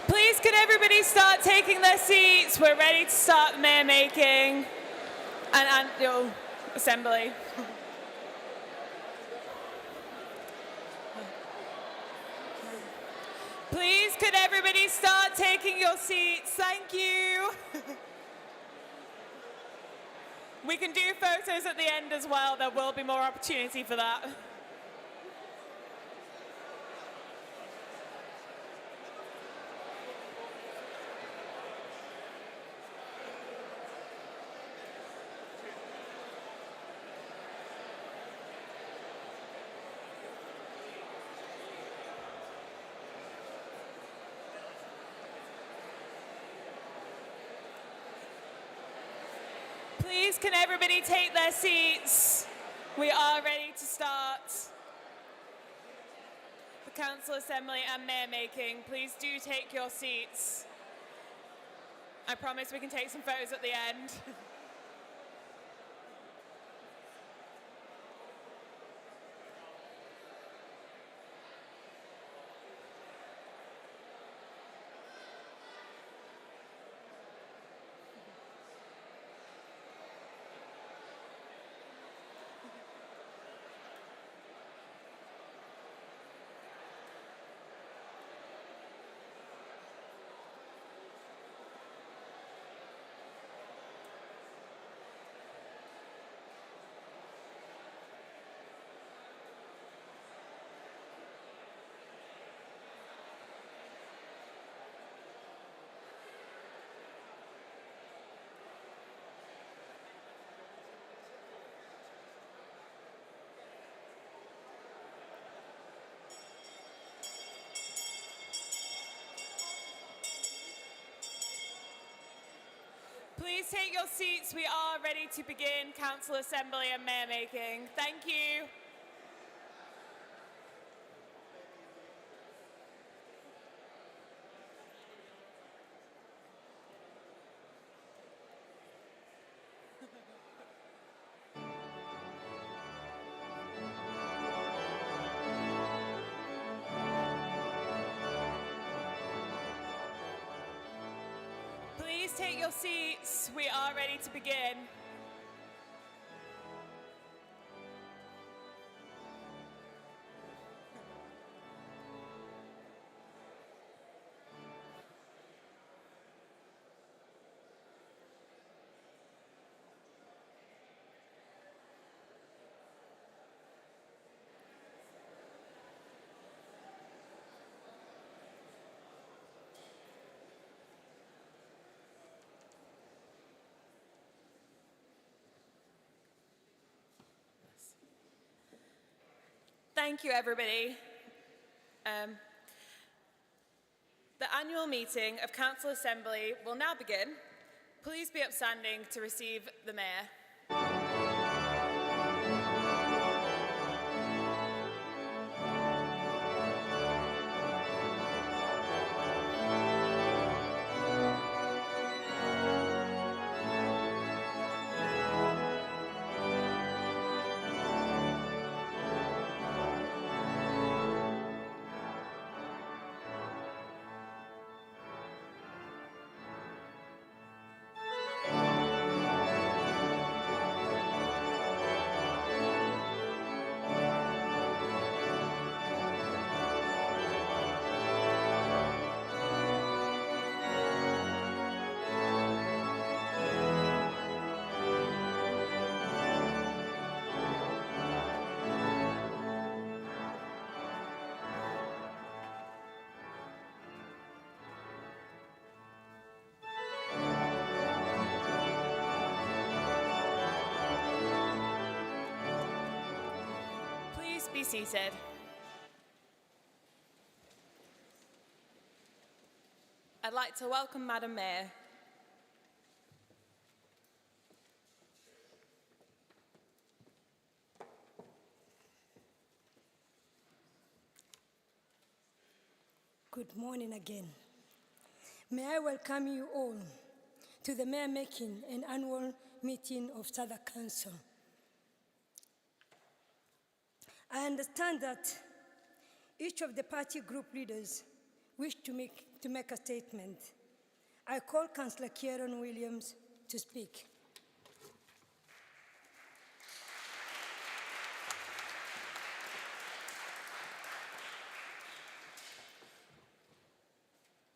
Please could everybody start taking their seats? We're ready to start the mayor making and annual assembly. Please could everybody start taking your seats? Thank you. We can do photos at the end as well. There will be more opportunity for that. Please, can everybody take their seats? We are ready to start the council assembly and mayor making. Please do take your seats. I promise we can take some photos at the end. Please take your seats. We are ready to begin council assembly and mayor making. Thank you. Please take your seats. We are ready to begin. Thank you, everybody. The annual meeting of Council Assembly will now begin. Please be upstanding to receive the Mayor. be seated. I'd like to welcome Madam Mayor. Good morning again. May I welcome you all to the Mayor Making and Annual Meeting of Southwark Council. I understand that each of the party group leaders wish to make a statement. I call Councillor Kieran Williams to speak.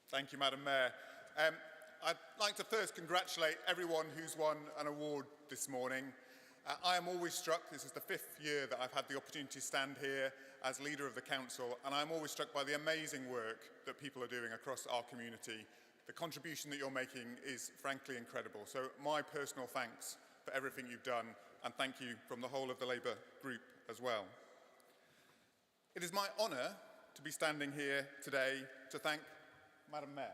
Thank you, Madam Mayor. I'd like to first congratulate everyone who's won an award this morning. I am always struck, this is the 5th year that I've had the opportunity to stand here as leader of the council, and I'm always struck by the amazing work that people are doing across our community. The contribution that you're making is frankly incredible. So my personal thanks for everything you've done, and thank you from the whole of the Labour group as well. It is my honour to be standing here today to thank Madam Mayor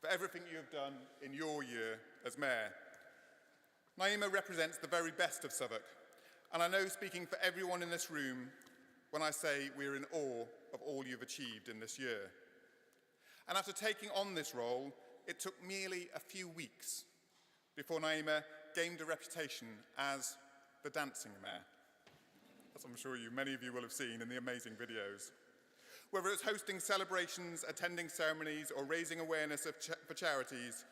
for everything you have done in your year as Mayor. Naima represents the very best of Southwark, and I know speaking for everyone in this room when I say we're in awe of all you've achieved in this year. And after taking on this role, it took merely a few weeks before Naima gained a reputation as the dancing mayor, as I'm sure many of you will have seen in the amazing videos. Whether it's hosting celebrations, attending ceremonies, or raising awareness for charities,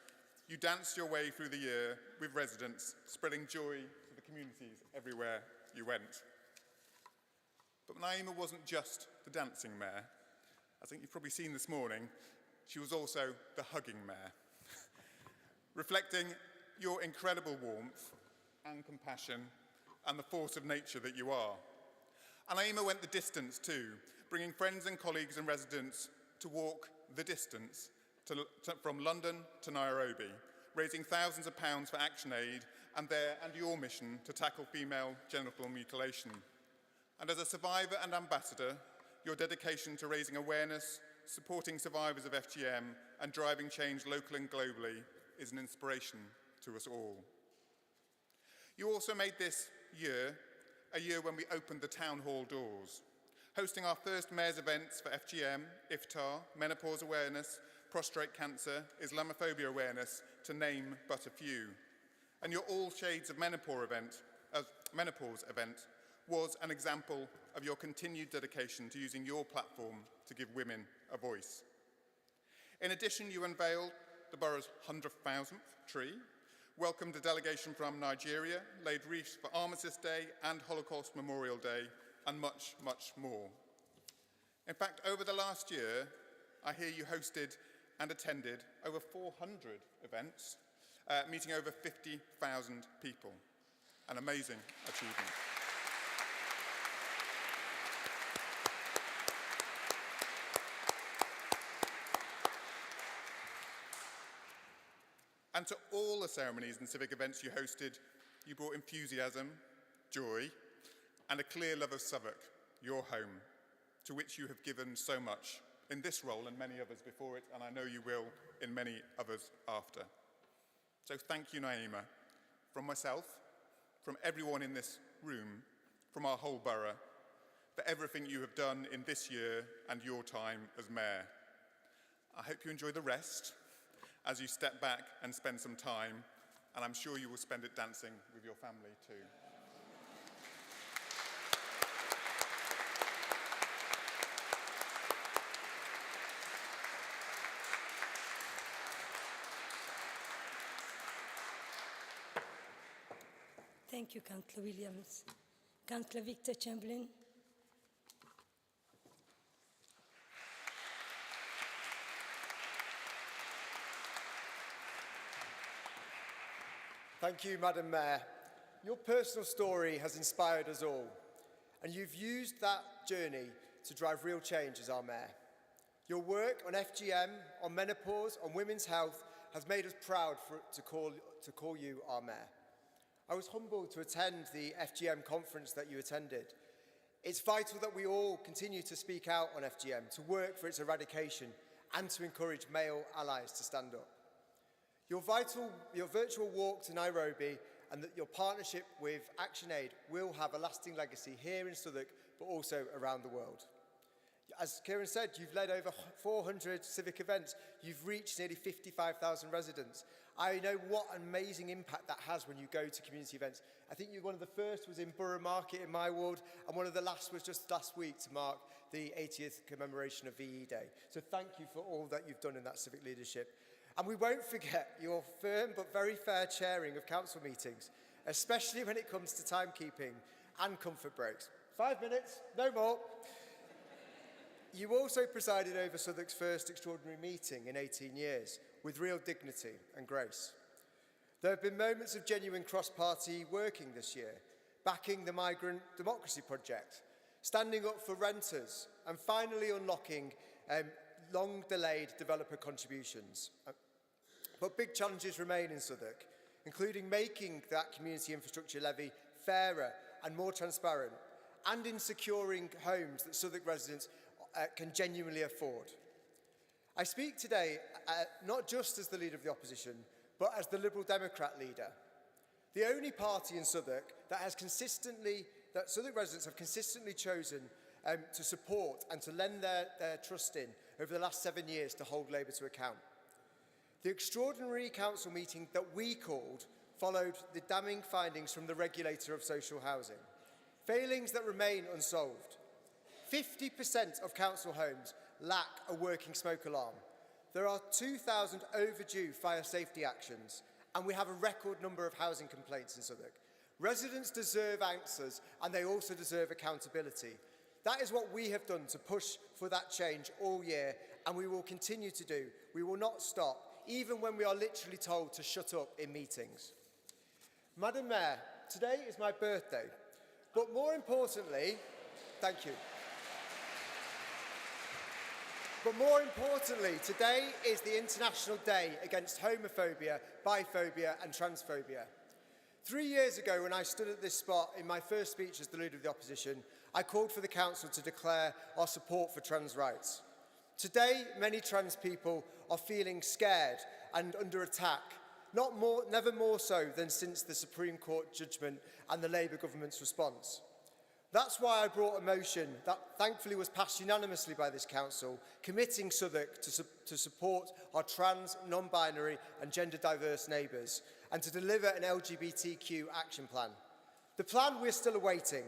you danced your way through the year with residents, spreading joy to the communities everywhere you went. But Naima wasn't just the dancing mayor. I think you've probably seen this morning, she was also the hugging mayor, reflecting your incredible warmth and compassion and the force of nature that you are. And Naima went the distance too, bringing friends and colleagues and residents to walk the distance from London to Nairobi, raising thousands of pounds for ActionAid and your mission to tackle female genital mutilation. And as a survivor and ambassador, your dedication to raising awareness, supporting survivors of FGM, and driving change locally and globally is an inspiration to us all. You also made this year a year when we opened the town hall doors, hosting our first mayor's events for FGM, iftar, menopause awareness, prostate cancer, Islamophobia awareness, to name but a few. And your All Shades of Menopause event was an example of your continued dedication to using your platform to give women a voice. In addition, you unveiled the borough's 100,000th tree, welcomed a delegation from Nigeria, laid wreaths for Armistice Day and Holocaust Memorial Day, and much, much more. In fact, over the last year, I hear you hosted and attended over 400 events, meeting over 50,000 people. An amazing achievement. And to all the ceremonies and civic events you hosted, you brought enthusiasm, joy, and a clear love of Southwark, your home, to which you have given so much in this role and many others before it, and I know you will in many others after. So thank you, Naima, from myself, from everyone in this room, from our whole borough, for everything you have done in this year and your time as mayor. I hope you enjoy the rest as you step back and spend some time, and I'm sure you will spend it dancing with your family too. Thank you, Councillor Williams. Councillor Victor Chamberlain. Thank you, Madam Mayor. Your personal story has inspired us all, and you've used that journey to drive real change as our Mayor. Your work on FGM, on menopause, on women's health has made us proud to call you our Mayor. I was humbled to attend the FGM conference that you attended. It's vital that we all continue to speak out on FGM, to work for its eradication, and to encourage male allies to stand up. Your virtual walk to Nairobi and your partnership with ActionAid will have a lasting legacy here in Southwark, but also around the world. As Kieran said, you've led over 400 civic events. You've reached nearly 55,000 residents. I know what an amazing impact that has when you go to community events. I think one of the first was in Borough Market in my ward, and one of the last was just last week to mark the 80th commemoration of VE Day. So thank you for all that you've done in that civic leadership. And we won't forget your firm but very fair chairing of council meetings, especially when it comes to timekeeping and comfort breaks. 5 minutes, no more. You also presided over Southwark's first extraordinary meeting in 18 years, with real dignity and grace. There have been moments of genuine cross-party working this year, backing the Migrant Democracy Project, standing up for renters, and finally unlocking long-delayed developer contributions. But big challenges remain in Southwark, including making that community infrastructure levy fairer and more transparent, and in securing homes that Southwark residents can genuinely afford. I speak today not just as the leader of the opposition, but as the Liberal Democrat leader. The only party in Southwark that Southwark residents have consistently chosen to support and to lend their trust in over the last 7 years to hold Labour to account. The extraordinary council meeting that we called followed the damning findings from the regulator of social housing, failings that remain unsolved. 50% of council homes lack a working smoke alarm. There are 2,000 overdue fire safety actions, and we have a record number of housing complaints in Southwark. Residents deserve answers, and they also deserve accountability. That is what we have done to push for that change all year, and we will continue to do. We will not stop, even when we are literally told to shut up in meetings. Madam Mayor, today is my birthday, but more importantly, thank you. But more importantly, today is the International Day against homophobia, biphobia and transphobia. 3 years ago, when I stood at this spot in my first speech as the Leader of the Opposition, I called for the Council to declare our support for trans rights. Today, many trans people are feeling scared and under attack, never more so than since the Supreme Court judgment and the Labour government's response. That's why I brought a motion that thankfully was passed unanimously by this council, committing Southwark to support our trans, non-binary and gender diverse neighbours and to deliver an LGBTQ action plan. The plan we're still awaiting,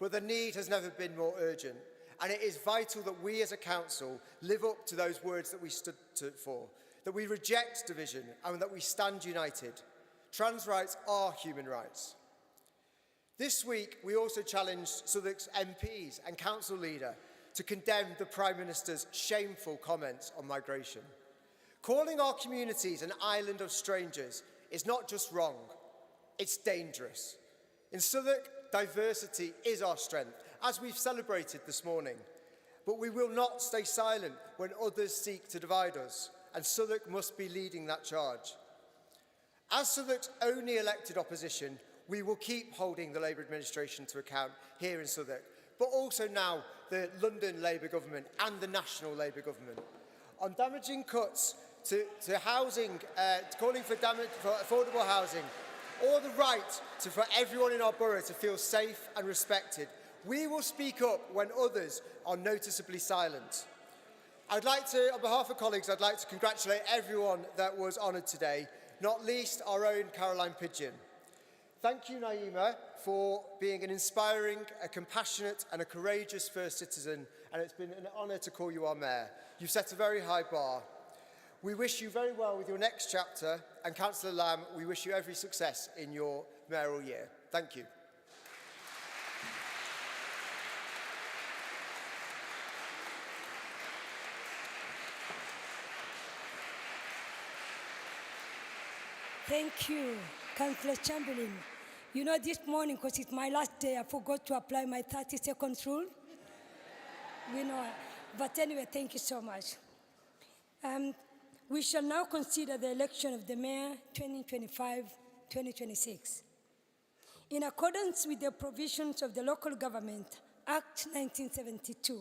but the need has never been more urgent, and it is vital that we as a council live up to those words that we stood for, that we reject division and that we stand united. Trans rights are human rights. This week, we also challenged Southwark's MPs and council leader to condemn the Prime Minister's shameful comments on migration. Calling our communities an island of strangers is not just wrong, it's dangerous. In Southwark, diversity is our strength, as we've celebrated this morning. But we will not stay silent when others seek to divide us, and Southwark must be leading that charge. As Southwark's only elected opposition, we will keep holding the Labour administration to account here in Southwark, but also now the London Labour government and the national Labour government. On damaging cuts to housing, calling for affordable housing, or the right for everyone in our borough to feel safe and respected, we will speak up when others are noticeably silent. I'd like to, on behalf of colleagues, I'd like to congratulate everyone that was honoured today, not least our own Caroline Pidgeon. Thank you, Naima, for being an inspiring, a compassionate and a courageous first citizen, and it's been an honour to call you our mayor. You've set a very high bar. We wish you very well with your next chapter, and Councillor Lamb, we wish you every success in your mayoral year. Thank you. Thank you, Councillor Chamberlain. You know, this morning, because it's my last day, I forgot to apply my 30-second rule. We know, but anyway, thank you so much. We shall now consider the election of the Mayor 2025-2026. In accordance with the provisions of the Local Government Act 1972.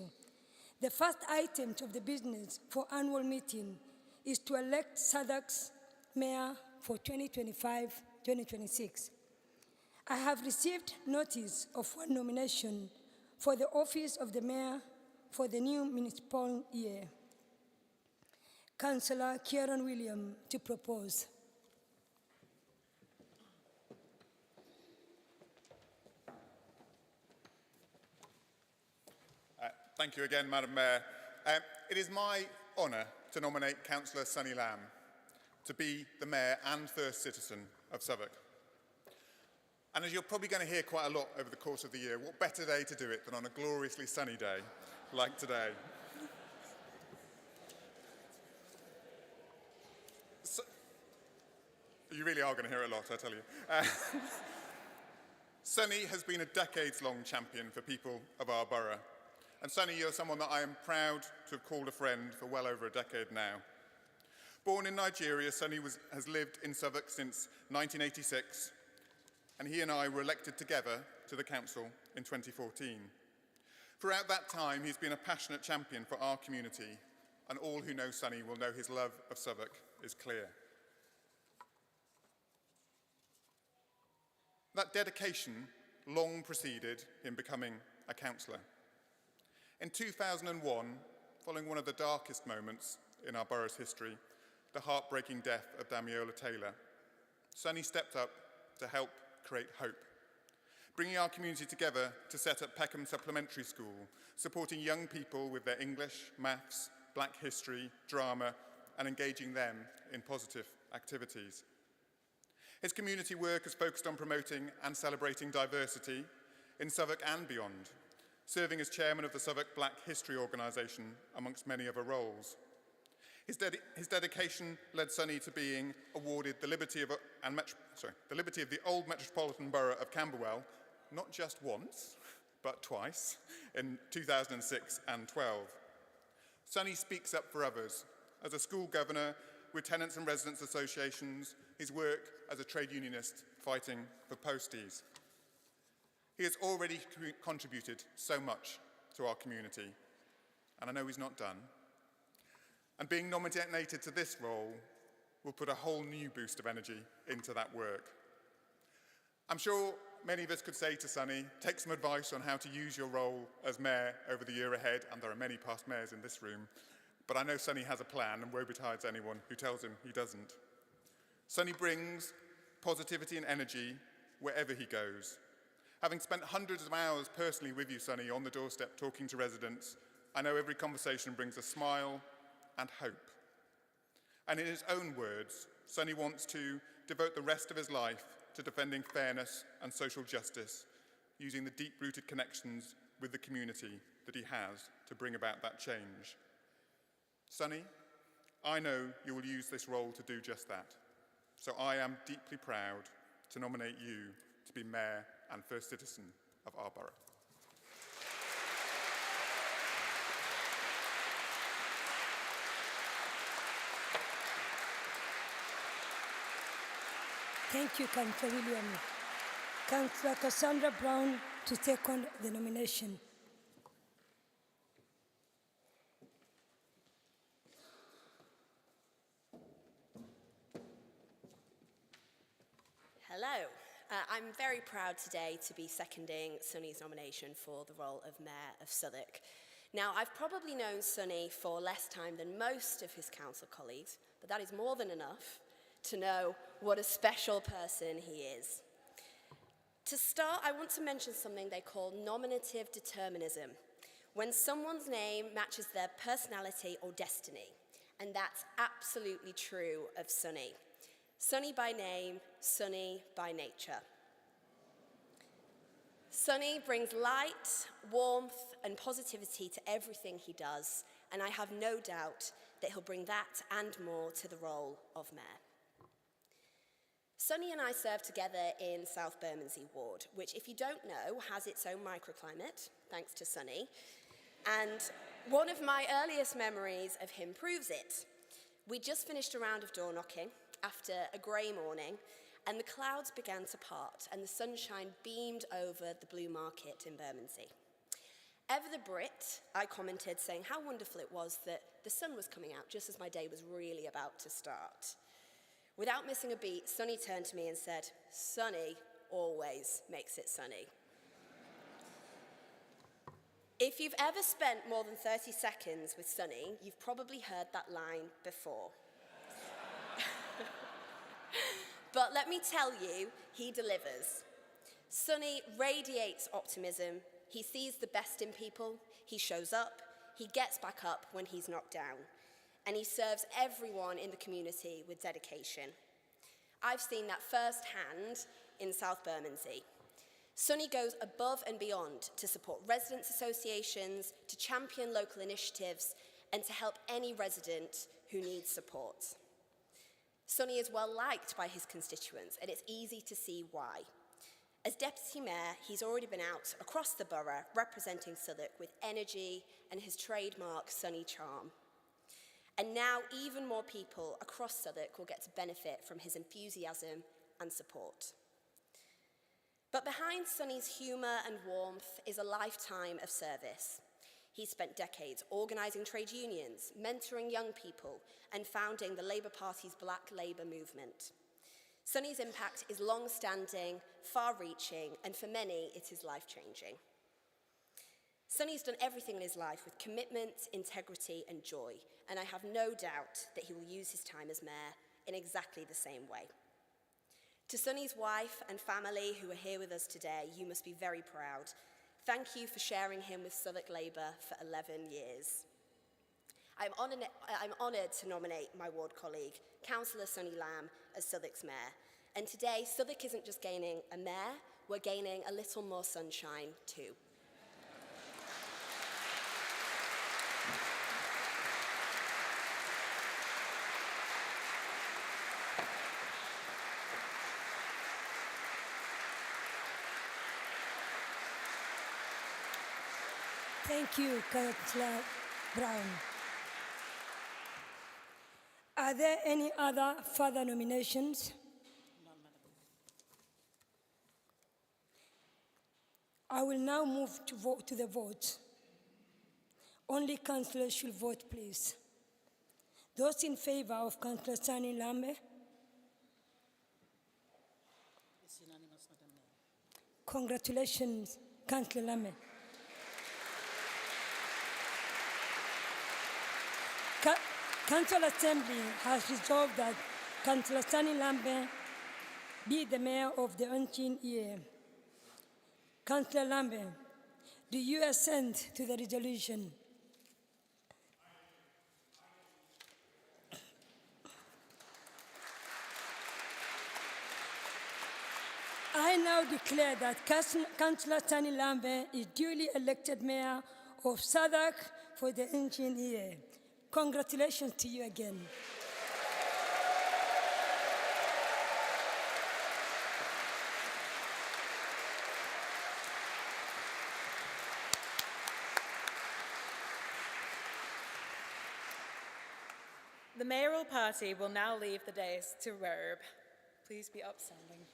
The first item of the business for annual meeting is to elect Southwark's mayor for 2025-2026. I have received notice of one nomination for the office of the mayor for the new municipal year. Councillor Kieran William to propose. Thank you again, Madam Mayor. It is my honour to nominate Councillor Sunny Lamb to be the Mayor and First Citizen of Southwark. And as you're probably going to hear quite a lot over the course of the year, what better day to do it than on a gloriously sunny day like today? So, you really are going to hear a lot, I tell you. Sunny has been a decades-long champion for people of our borough. And Sunny, you're someone that I am proud to have called a friend for well over a decade now. Born in Nigeria, Sunny has lived in Southwark since 1986, and he and I were elected together to the council in 2014. Throughout that time, he's been a passionate champion for our community, and all who know Sunny will know his love of Southwark is clear. That dedication long preceded him becoming a councillor. In 2001, following one of the darkest moments in our borough's history, the heartbreaking death of Damiola Taylor, Sunny stepped up to help create hope, bringing our community together to set up Peckham Supplementary School, supporting young people with their English, maths, Black history, drama, and engaging them in positive activities. His community work has focused on promoting and celebrating diversity in Southwark and beyond, serving as chairman of the Southwark Black History Organisation, amongst many other roles. His dedication led Sunny to being awarded the Liberty of the Old Metropolitan Borough of Camberwell, not just once, but twice, in 2006 and 12. Sunny speaks up for others. As a school governor with tenants and residents associations, his work as a trade unionist fighting for posties. He has already contributed so much to our community, and I know he's not done. And being nominated to this role will put a whole new boost of energy into that work. I'm sure many of us could say to Sunny, take some advice on how to use your role as mayor over the year ahead, and there are many past mayors in this room, but I know Sunny has a plan, and woe betides anyone who tells him he doesn't. Sunny brings positivity and energy wherever he goes. Having spent hundreds of hours personally with you, Sunny, on the doorstep talking to residents, I know every conversation brings a smile and hope. And in his own words, Sunny wants to devote the rest of his life to defending fairness and social justice, using the deep-rooted connections with the community that he has to bring about that change. Sunny, I know you will use this role to do just that. So I am deeply proud to nominate you to be Mayor and First Citizen of our borough. Thank you, Councillor William. Councillor Cassandra Brown to take on the nomination. Hello. I'm very proud today to be seconding Sunny's nomination for the role of Mayor of Southwark. Now, I've probably known Sunny for less time than most of his council colleagues, but that is more than enough to know what a special person he is. To start, I want to mention something they call nominative determinism, when someone's name matches their personality or destiny, and that's absolutely true of Sunny. Sunny by name, Sunny by nature. Sunny brings light, warmth, and positivity to everything he does, and I have no doubt that he'll bring that and more to the role of mayor. Sunny and I serve together in South Bermondsey Ward, which, if you don't know, has its own microclimate, thanks to Sunny. And one of my earliest memories of him proves it. We just finished a round of door knocking after a grey morning, and the clouds began to part, and the sunshine beamed over the Blue Market in Bermondsey. Ever the Brit, I commented saying how wonderful it was that the sun was coming out just as my day was really about to start. Without missing a beat, Sunny turned to me and said, "Sunny always makes it sunny." If you've ever spent more than 30 seconds with Sunny, you've probably heard that line before. But let me tell you, he delivers. Sunny radiates optimism. He sees the best in people. He shows up. He gets back up when he's knocked down. And he serves everyone in the community with dedication. I've seen that firsthand in South Bermondsey. Sunny goes above and beyond to support residents' associations, to champion local initiatives, and to help any resident who needs support. Sunny is well liked by his constituents, and it's easy to see why. As Deputy Mayor, he's already been out across the borough representing Southwark with energy and his trademark Sunny charm. And now even more people across Southwark will get to benefit from his enthusiasm and support. But behind Sunny's humour and warmth is a lifetime of service. He's spent decades organising trade unions, mentoring young people, and founding the Labour Party's Black Labour movement. Sunny's impact is long-standing, far-reaching, and for many, it is life-changing. Sunny's done everything in his life with commitment, integrity, and joy, and I have no doubt that he will use his time as mayor in exactly the same way. To Sunny's wife and family who are here with us today, you must be very proud. Thank you for sharing him with Southwark Labour for 11 years. I'm honoured to nominate my ward colleague, Councillor Sunny Lamb, as Southwark's mayor. And today, Southwark isn't just gaining a mayor, we're gaining a little more sunshine too. Thank you, Councillor Brown. Are there any other further nominations? I will now move to the vote. Only councillors should vote, please. Those in favour of Councillor Sunny Lambe? It's unanimous, Madam Mayor. Congratulations, Councillor Lambe. Council Assembly has resolved that Councillor Sunny Lambe be the mayor of the ensuing year. Councillor Lambe, do you assent to the resolution? I now declare that Councillor Sunny Lambe is duly elected mayor of Southwark for the ensuing year. Congratulations to you again. The mayoral party will now leave the dais to robe. Please be upstanding.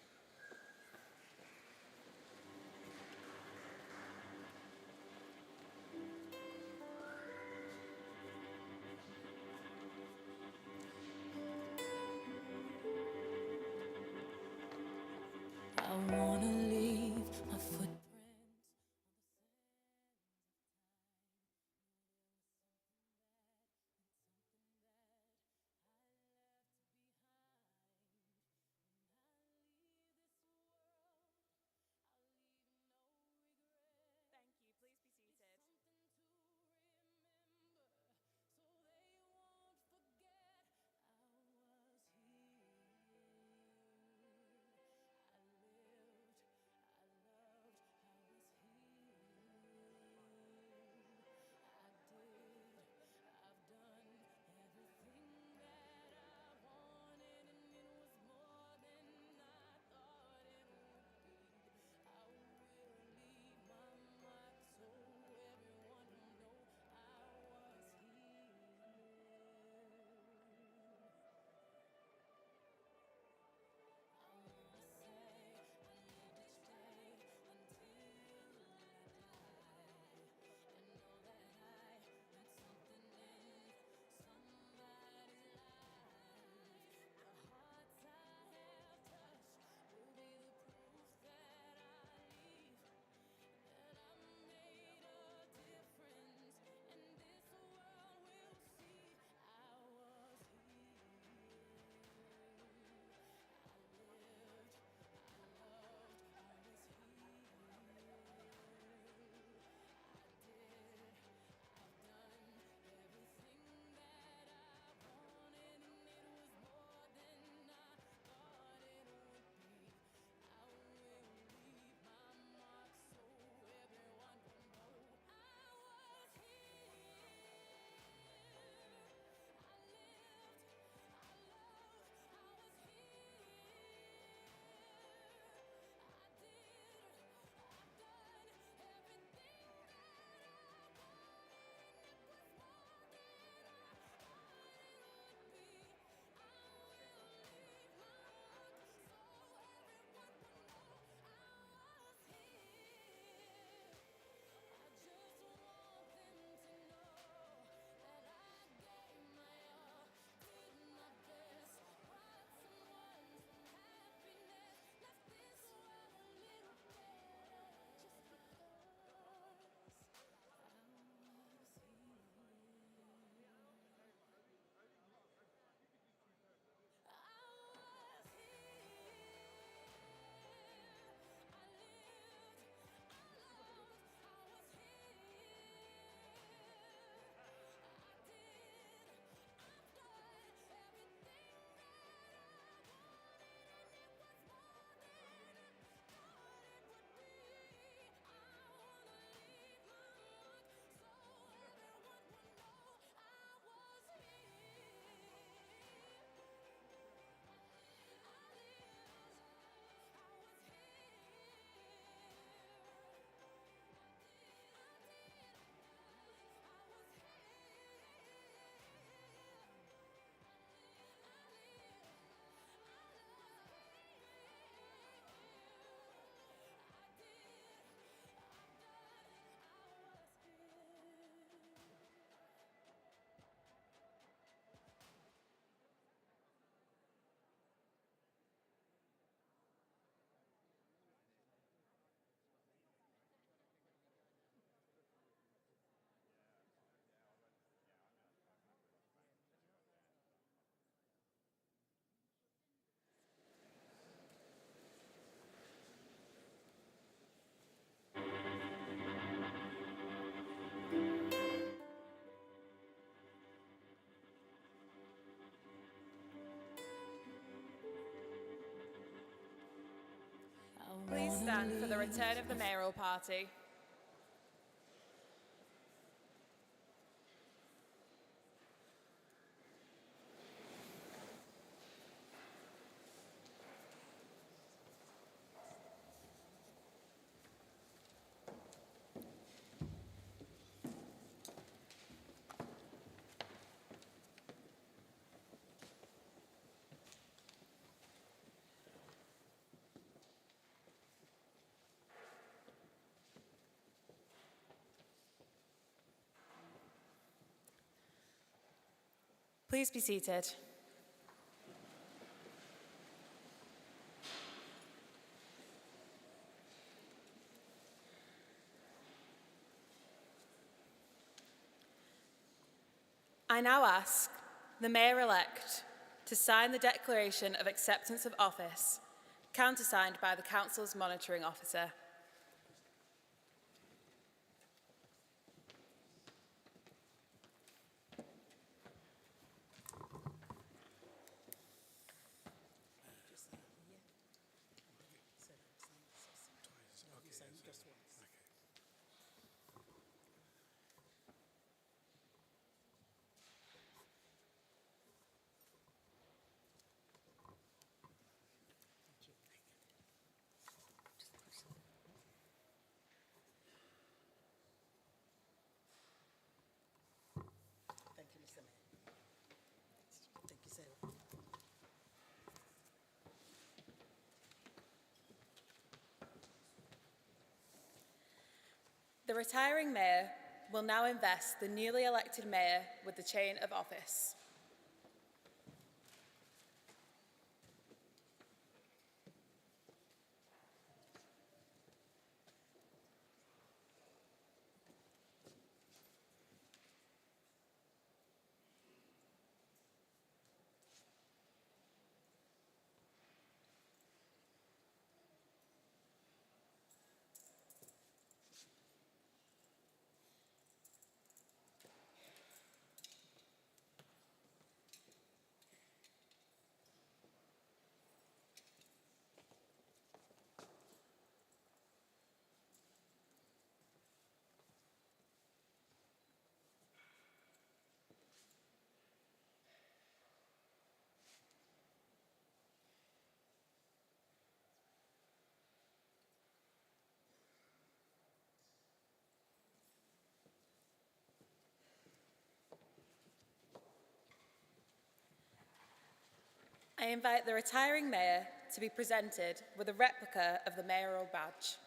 I wanna leave my footprints. stand for the return of the mayoral party. Please be seated. I now ask the Mayor-elect to sign the Declaration of Acceptance of Office, countersigned by the Council's Monitoring Officer. Thank you, Mr. Mayor. Thank you, sir. The retiring Mayor will now invest the newly elected Mayor with the chain of office. I invite the retiring Mayor to be presented with a replica of the mayoral badge.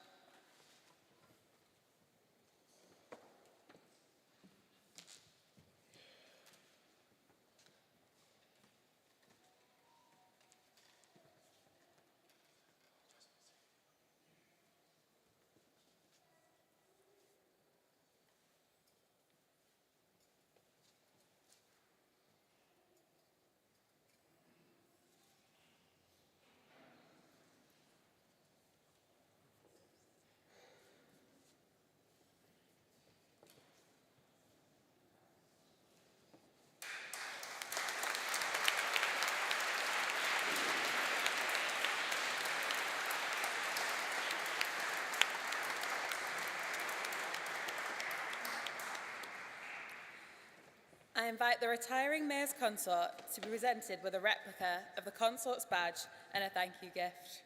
I invite the retiring Mayor's consort to be presented with a replica of the consort's badge and a thank you gift.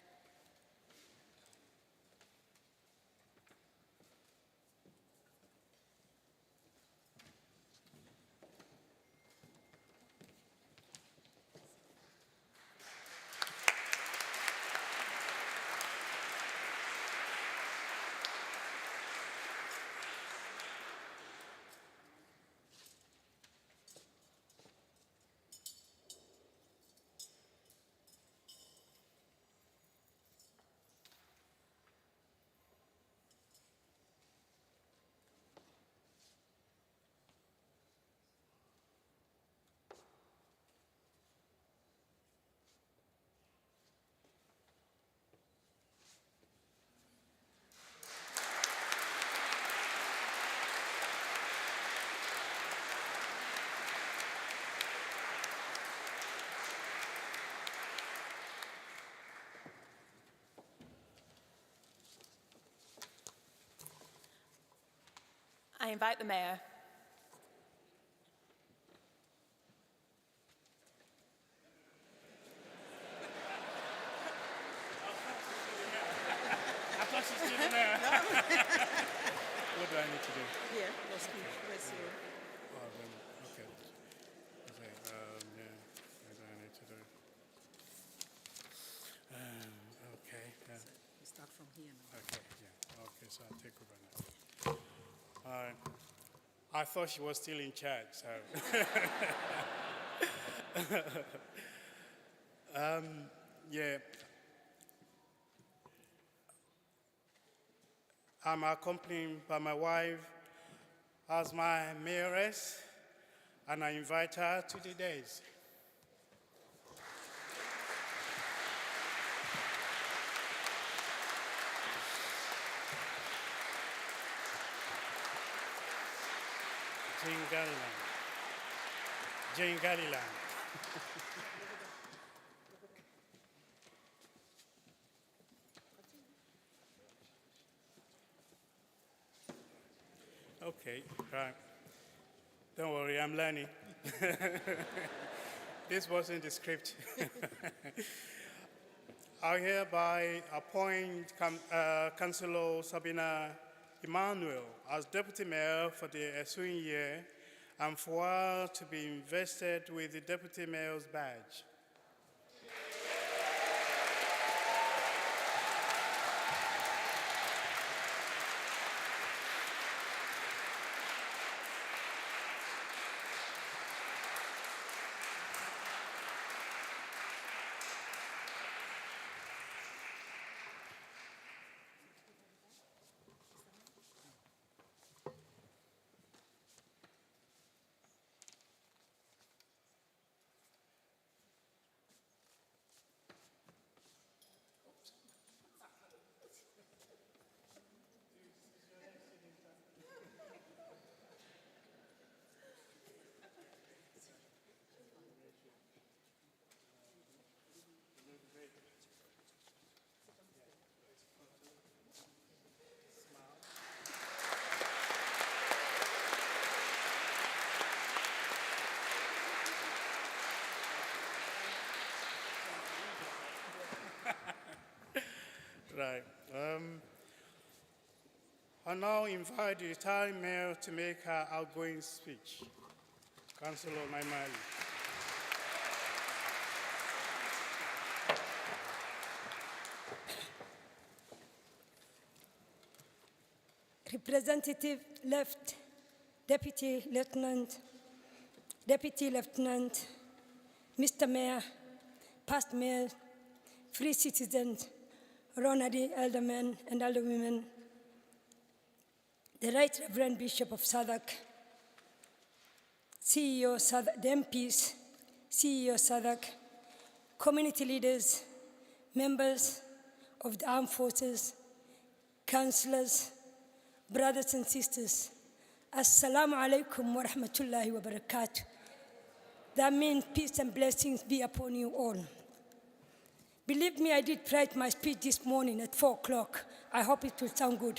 invite the Mayor. I thought she's still there. What do I need to do? Here, let's see. Let's see. Oh, then, okay. Okay, yeah, what do I need to do? Okay, yeah. We start from here now. Okay, yeah. Okay, so I'll take over now. All right. I thought she was still in charge, so. Yeah. I'm accompanied by my wife as my mayoress, and I invite her to the days. Jane Galliland. Jane Galliland. Okay, right. Don't worry, I'm learning. This wasn't the script. I hereby appoint Councillor Sabina Emmanuel as Deputy Mayor for the ensuing year and for her to be invested with the Deputy Mayor's badge. Right. I now invite the retiring mayor to make her outgoing speech. Councillor Naimali. Representative Left, Deputy Lieutenant, Mr. Mayor, past mayor, free citizens, honorary aldermen and alderwomen, the Right Reverend Bishop of Southwark, CEO Southwark, the MPs, CEO Southwark, community leaders, members of the armed forces, councillors, brothers and sisters, Assalamu alaikum wa rahmatullahi wa barakatuh. That means peace and blessings be upon you all. Believe me, I did write my speech this morning at 4 o'clock. I hope it will sound good.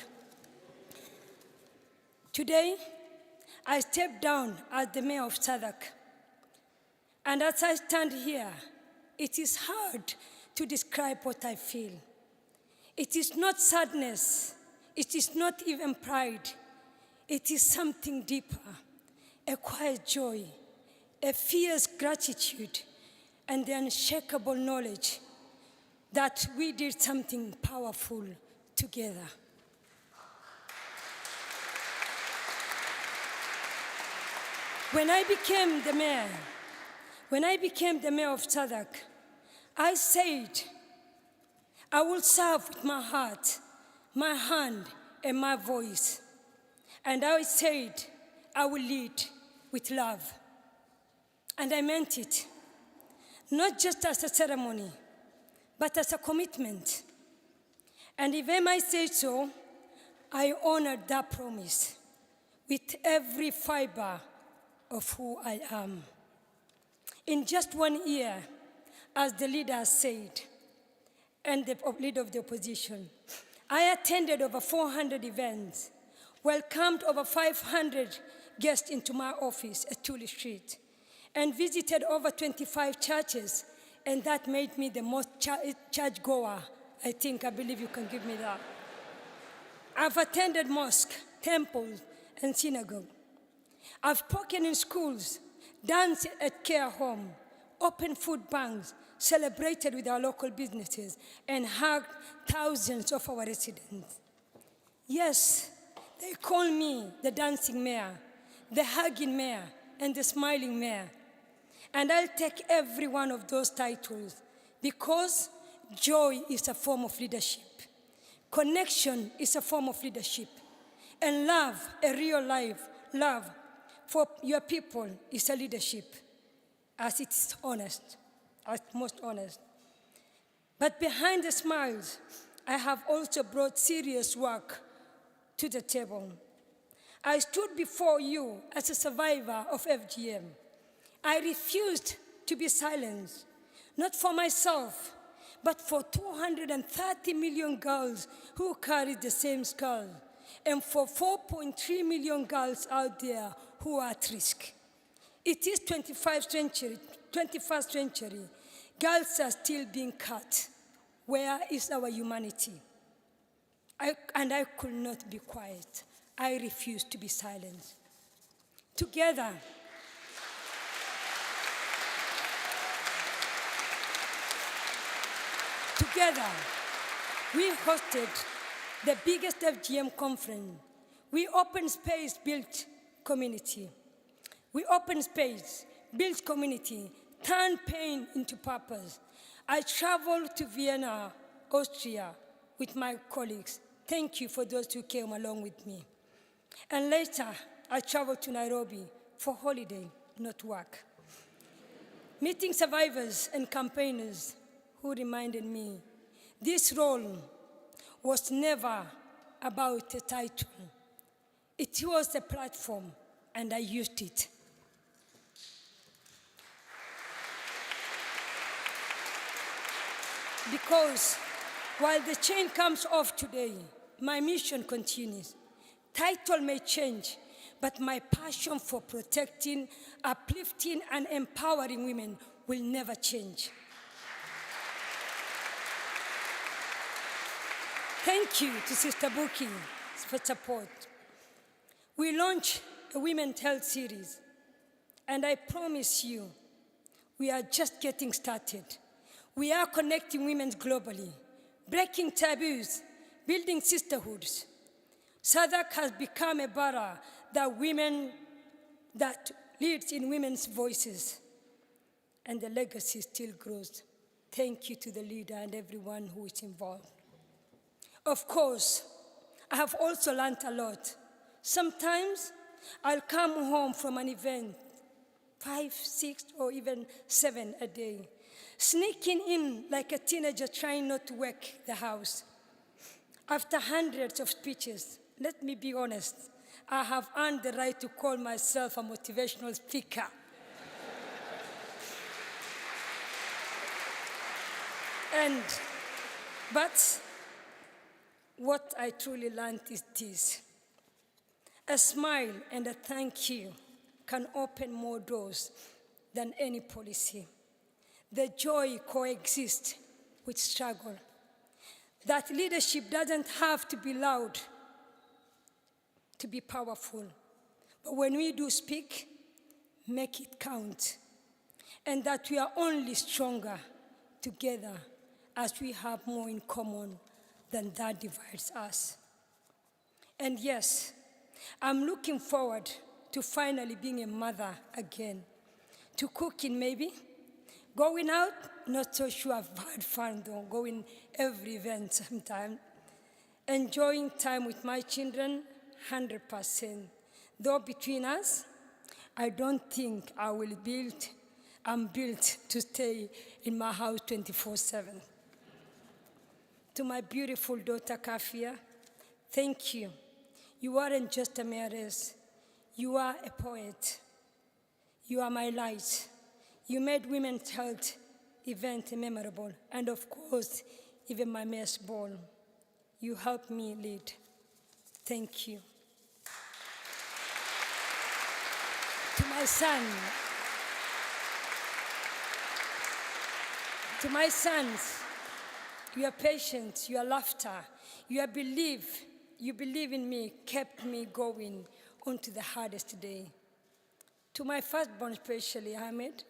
Today, I stepped down as the mayor of Southwark. And as I stand here, it is hard to describe what I feel. It is not sadness. It is not even pride. It is something deeper, a quiet joy, a fierce gratitude, and the unshakable knowledge that we did something powerful together. When I became the mayor of Southwark, I said, I will serve with my heart, my hand, and my voice. And I said, I will lead with love. And I meant it, not just as a ceremony, but as a commitment. And if I might say so, I honored that promise with every fiber of who I am. In just 1 year, as the leader said, and the leader of the opposition, I attended over 400 events, welcomed over 500 guests into my office at Tully Street, and visited over 25 churches, and that made me the most church goer. I believe you can give me that. I've attended mosque, temples, and synagogue. I've spoken in schools, danced at care home, opened food banks, celebrated with our local businesses, and hugged thousands of our residents. Yes, they call me the dancing mayor, the hugging mayor, and the smiling mayor. And I'll take every one of those titles because joy is a form of leadership. Connection is a form of leadership. And love, a real life, love for your people is a leadership, as it's honest, as most honest. But behind the smiles, I have also brought serious work to the table. I stood before you as a survivor of FGM. I refused to be silenced, not for myself, but for 230 million girls who carry the same skull, and for 4.3 million girls out there who are at risk. It is 21st century. Girls are still being cut. Where is our humanity? I could not be quiet. I refuse to be silenced. Together, we hosted the biggest FGM conference. We open space, built community. We open space, built community, turn pain into purpose. I traveled to Vienna, Austria, with my colleagues. Thank you for those who came along with me. And later, I traveled to Nairobi for holiday, not work. Meeting survivors and campaigners who reminded me this role was never about a title. It was a platform, and I used it. Because while the chain comes off today, my mission continues. Title may change, but my passion for protecting, uplifting, and empowering women will never change. Thank you to Sister Buki for support. We launched a Women's Health series, and I promise you, we are just getting started. We are connecting women globally, breaking taboos, building sisterhoods. Southwark has become a borough that leads in women's voices, and the legacy still grows. Thank you to the leader and everyone who is involved. Of course, I have also learned a lot. Sometimes I'll come home from an event, 5, 6, or even 7 a day, sneaking in like a teenager trying not to wreck the house. After hundreds of speeches, let me be honest, I have earned the right to call myself a motivational speaker. But what I truly learned is this: a smile and a thank you can open more doors than any policy. The joy coexists with struggle. That leadership doesn't have to be loud to be powerful. But when we do speak, make it count. And that we are only stronger together as we have more in common than that divides us. And yes, I'm looking forward to finally being a mother again, to cooking maybe, going out, not so sure. I've had fun though, going every event sometime, enjoying time with my children, 100%. Though between us, I don't think I'm built to stay in my house 24/7. To my beautiful daughter, Kafia, thank you. You aren't just a mayoress. You are a poet. You are my light. You made Women's Health event memorable, and of course, even my mayor's ball. You helped me lead. Thank you. my son, to my sons, your patience, your laughter, your belief, you believe in me, kept me going onto the hardest day. To my firstborn, especially, Ahmed,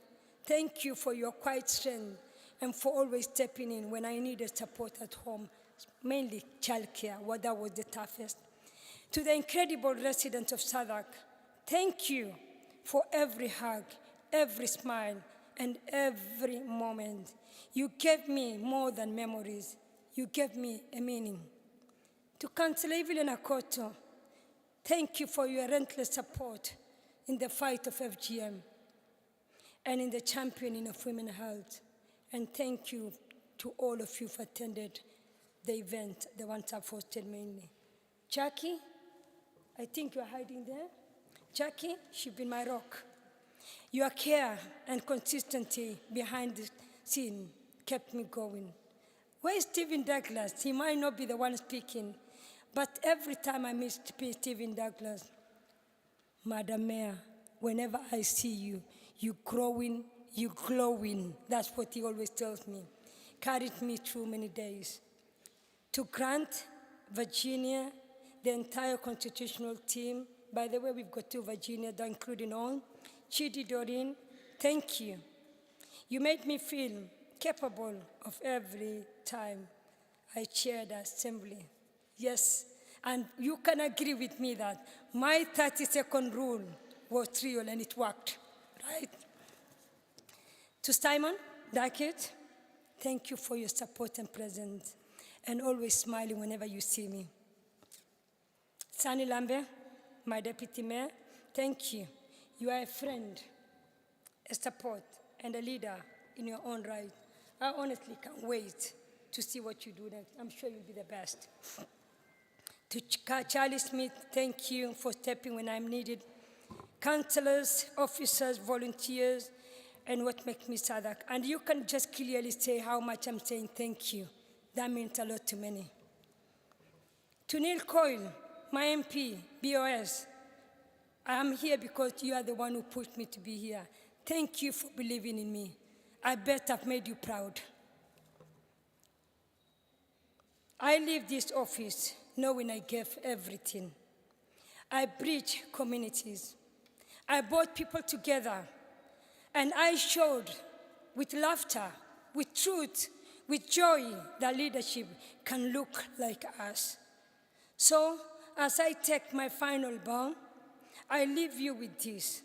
thank you for your quiet strength and for always stepping in when I needed support at home, mainly childcare, what that was the toughest. To the incredible residents of Southwark, thank you for every hug, every smile, and every moment. You gave me more than memories. You gave me a meaning. To Councillor Evelyn Akoto, thank you for your relentless support in the fight of FGM and in the championing of women's health. And thank you to all of you who attended the event, the ones I've hosted mainly. Jackie, I think you're hiding there. Jackie, she's been my rock. Your care and consistency behind the scene kept me going. Where's Stephen Douglas? He might not be the one speaking, but every time I meet Stephen Douglas, Madam Mayor, whenever I see you, you growing, you glowing. That's what he always tells me. Carried me through many days. To Grant, Virginia, the entire constitutional team. By the way, we've got 2 Virginia, including all. Chidi Doreen, thank you. You made me feel capable of every time I chaired the assembly. Yes, and you can agree with me that my 30-second rule was real and it worked, right? To Simon Dackett, thank you for your support and presence and always smiling whenever you see me. Sunny Lambert, my deputy mayor, thank you. You are a friend, a support, and a leader in your own right. I honestly can't wait to see what you do next. I'm sure you'll be the best. To Charlie Smith, thank you for stepping when I'm needed. Councillors, officers, volunteers, and what makes me Southwark. And you can just clearly say how much I'm saying thank you. That means a lot to many. To Neil Coyle, my MP, BOS, I am here because you are the one who pushed me to be here. Thank you for believing in me. I bet I've made you proud. I leave this office knowing I gave everything. I bridged communities. I brought people together. And I showed with laughter, with truth, with joy that leadership can look like us. So, as I take my final bow, I leave you with this.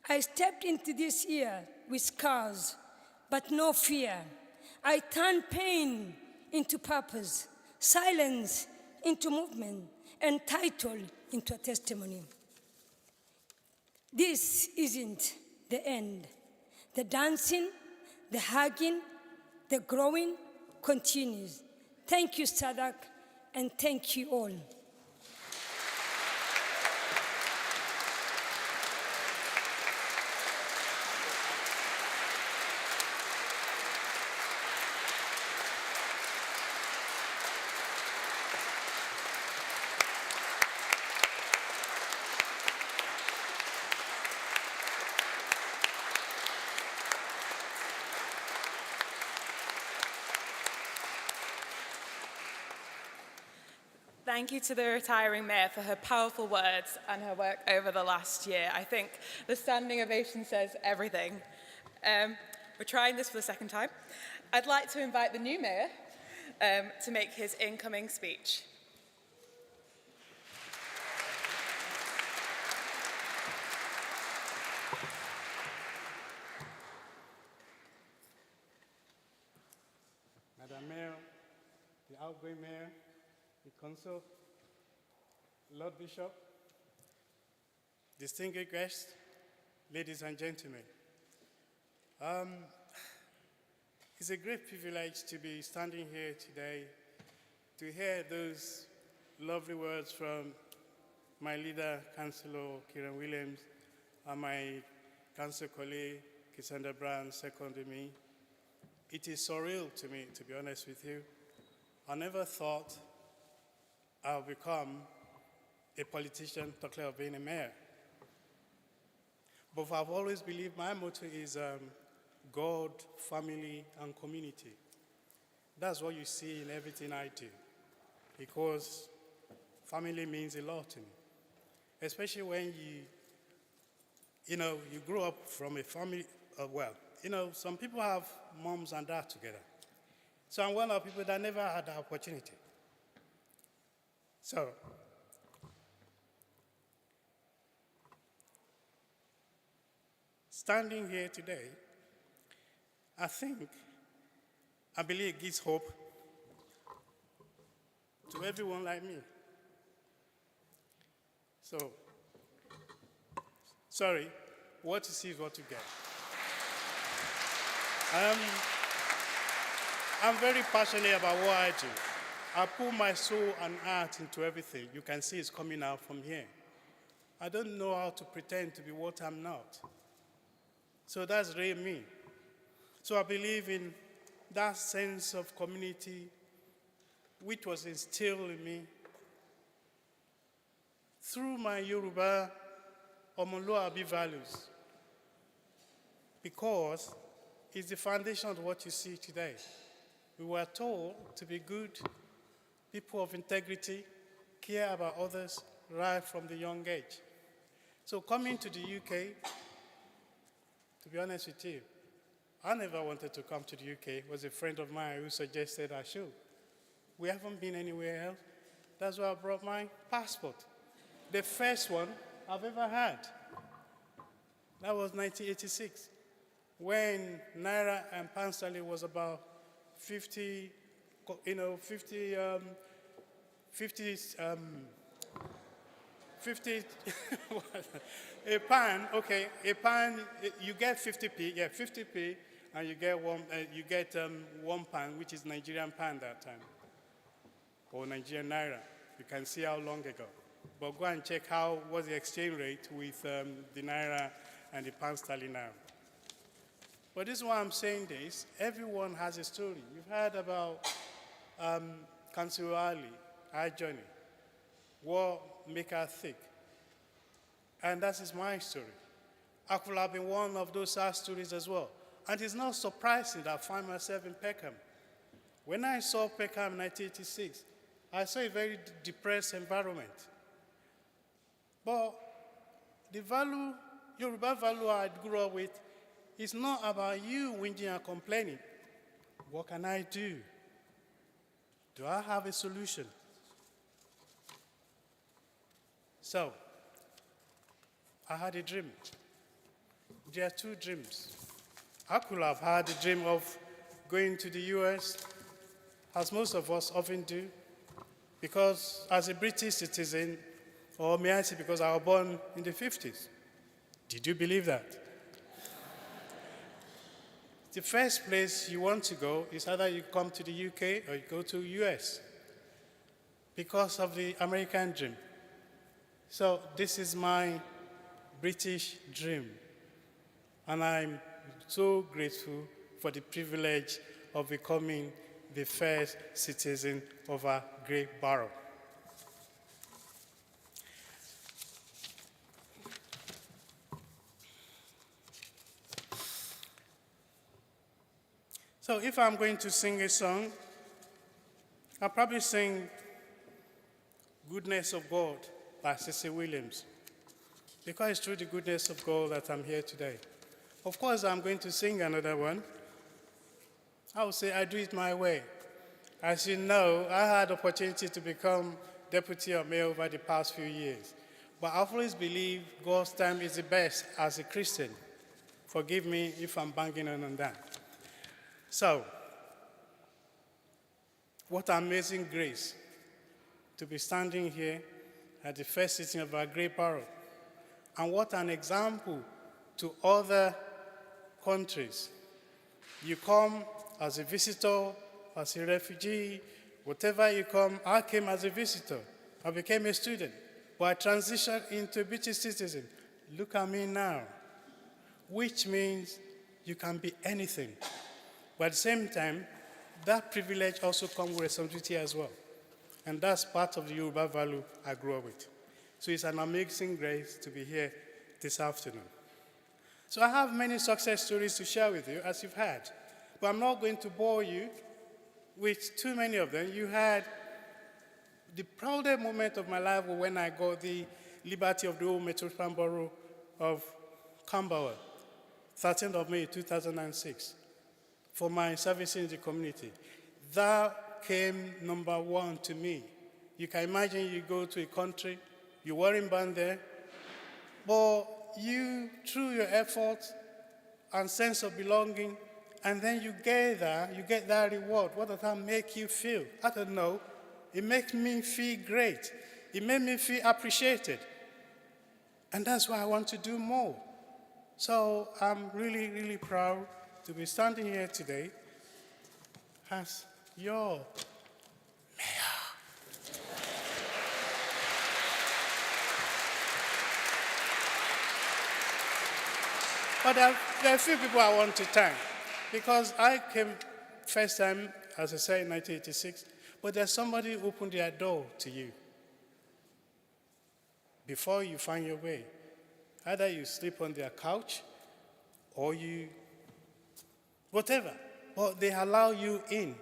I stepped into this year with scars, but no fear. I turned pain into purpose, silence into movement, and title into a testimony. This isn't the end. The dancing, the hugging, the growing continues. Thank you, Southwark, and thank you all. Thank you to the retiring mayor for her powerful words and her work over the last year. I think the standing ovation says everything. We're trying this for the second time. I'd like to invite the new mayor to make his incoming speech. Madam Mayor, the outgoing mayor, the council, Lord Bishop, distinguished guests, ladies and gentlemen. It's a great privilege to be standing here today to hear those lovely words from my leader, Councillor Kieran Williams, and my council colleague, Cassandra Brown, seconded me. It is surreal to me, to be honest with you. I never thought I'll become a politician, talking of being a mayor. But I've always believed my motto is God, family, and community. That's what you see in everything I do, because family means a lot to me, especially when you grow up from a family. Some people have moms and dads together. So I'm one of the people that never had the opportunity. So, standing here today, I believe it gives hope to everyone like me. So, sorry, what you see is what you get. I'm very passionate about what I do. I put my soul and heart into everything. You can see it's coming out from here. I don't know how to pretend to be what I'm not. So that's really me. So I believe in that sense of community which was instilled in me through my Yoruba Omoluabi values, because it's the foundation of what you see today. We were told to be good, people of integrity, care about others right from the young age. So coming to the UK, to be honest with you, I never wanted to come to the UK. It was a friend of mine who suggested I should. We haven't been anywhere else. That's why I brought my passport. The first one I've ever had. That was 1986, when Naira and pound sterling was about 50, a pound, okay, a pound, you get 50p, 50p, and you get one pound, which is Nigerian pound that time, or Nigerian Naira. You can see how long ago. But go and check how was the exchange rate with the Naira and the pound sterling now. But this is why I'm saying this. Everyone has a story. You've heard about Council Ali, our journey, what make her thick. And that is my story. I could have been one of those sad stories as well. And it's not surprising that I find myself in Peckham. When I saw Peckham in 1986, I saw a very depressed environment. But the value, Yoruba value I grew up with, is not about you whinging and complaining. What can I do? Do I have a solution? So, I had a dream. There are two dreams. I could have had the dream of going to the US, as most of us often do, because as a British citizen, or may I say because I was born in the 50s. Did you believe that? The first place you want to go is either you come to the UK or you go to the US because of the American dream. So this is my British dream. And I'm so grateful for the privilege of becoming the first citizen of our great borough. So if I'm going to sing a song, I'll probably sing Goodness of God by C.C. Williams, because it's through the goodness of God that I'm here today. Of course, I'm going to sing another one. I would say I do it my way. As you know, I had the opportunity to become deputy of mayor over the past few years. But I've always believed God's time is the best as a Christian. Forgive me if I'm banging on that. So, what amazing grace to be standing here at the first sitting of our great borough. And what an example to other countries. You come as a visitor, as a refugee, whatever you come. I came as a visitor. I became a student. But I transitioned into a British citizen. Look at me now. Which means you can be anything. But at the same time, that privilege also comes with responsibility as well. And that's part of the Yoruba value I grew up with. So it's an amazing grace to be here this afternoon. So I have many success stories to share with you, as you've had. But I'm not going to bore you with too many of them. You had the proudest moment of my life was when I got the Liberty of the Old Metropolitan Borough of Camberwell, 13th of May 2006, for my service in the community. That came number one to me. You can imagine you go to a country, you weren't born there, but you, through your effort and sense of belonging, and then you get that reward. What does that make you feel? I don't know. It makes me feel great. It made me feel appreciated. And that's why I want to do more. So I'm really, really proud to be standing here today as your mayor. But there are a few people I want to thank, because I came first time, as I said, in 1986, but there's somebody who opened their door to you before you find your way. Either you sleep on their couch or you, whatever, but they allow you in.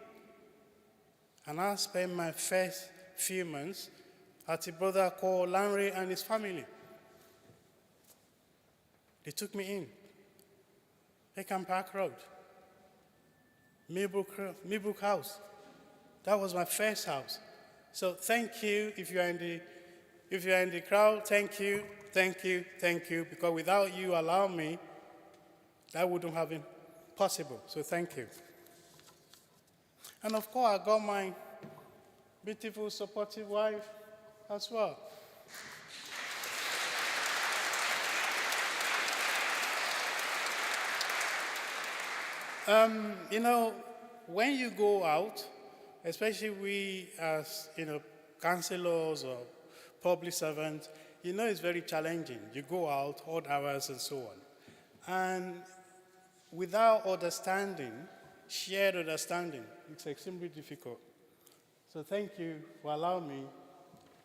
And I spent my first few months at a brother called Lanre and his family. They took me in. Peckham Park Road, Millbrook House. That was my first house. So thank you. If you're in the crowd, thank you, because without you allowing me, that wouldn't have been possible. So thank you. And of course, I got my beautiful, supportive wife as well. You know, when you go out, especially we as, councillors or public servants, it's very challenging. You go out, odd hours and so on. And without understanding, shared understanding, it's extremely difficult. So thank you for allowing me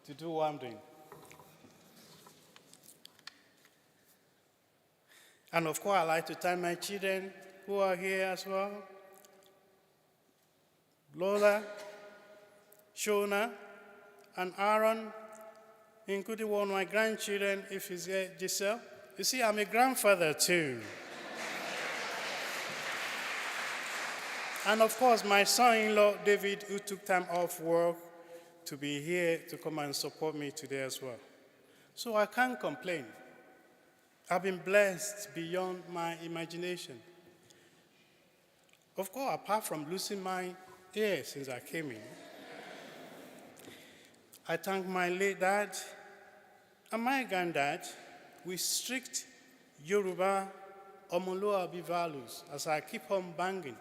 to do what I'm doing. And of course, I'd like to thank my children who are here as well. Lola, Shona, and Aaron, including one of my grandchildren, if he's here, Giselle. You see, I'm a grandfather too. And of course, my son-in-law, David, who took time off work to be here to come and support me today as well. So I can't complain. I've been blessed beyond my imagination. Of course, apart from losing my ear since I came in, I thank my late dad and my granddad with strict Yoruba Omoluabi values as I keep on banging.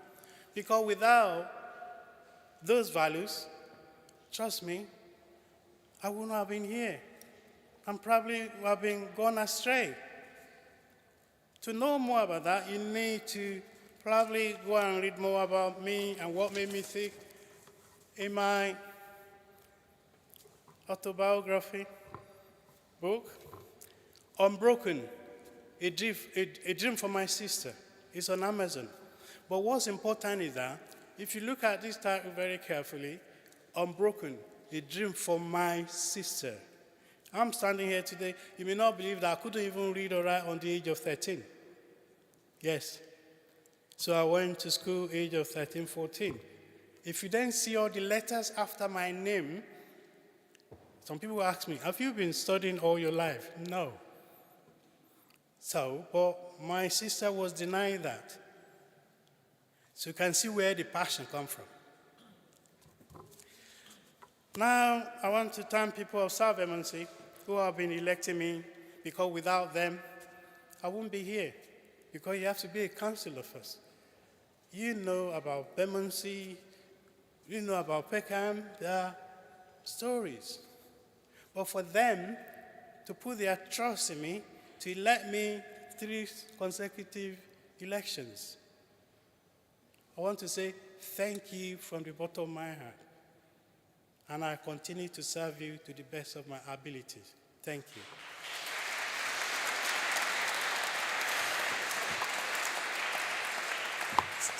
Because without those values, trust me, I wouldn't have been here. And probably would have been gone astray. To know more about that, you need to probably go and read more about me and what made me think in my autobiography book, Unbroken, a dream for my sister. It's on Amazon. But what's important is that if you look at this title very carefully, Unbroken, a dream for my sister. I'm standing here today. You may not believe that I couldn't even read or write on the age of 13. Yes. So I went to school age of 13, 14. If you then see all the letters after my name, some people ask me, have you been studying all your life? No. So, but my sister was denying that. So you can see where the passion comes from. Now, I want to thank people of South Bermondsey who have been electing me, because without them, I wouldn't be here. Because you have to be a councillor first. You know about Bermondsey, you know about Peckham, there are stories. But for them to put their trust in me, to elect me 3 consecutive elections, I want to say thank you from the bottom of my heart. And I continue to serve you to the best of my abilities. Thank you.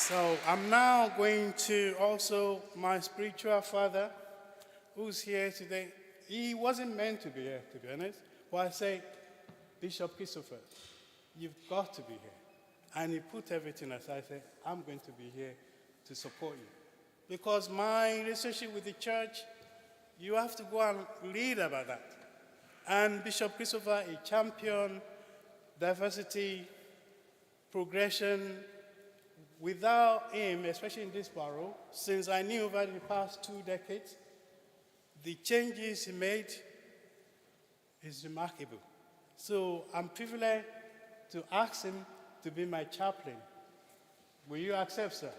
So I'm now going to also my spiritual father, who's here today. He wasn't meant to be here, to be honest. But I say, Bishop Christopher, you've got to be here. And he put everything aside. I said, I'm going to be here to support you. Because my relationship with the church, you have to go and lead about that. And Bishop Christopher, a champion, diversity, progression. Without him, especially in this borough, since I knew over the past 2 decades, the changes he made is remarkable. So I'm privileged to ask him to be my chaplain. Will you accept, sir?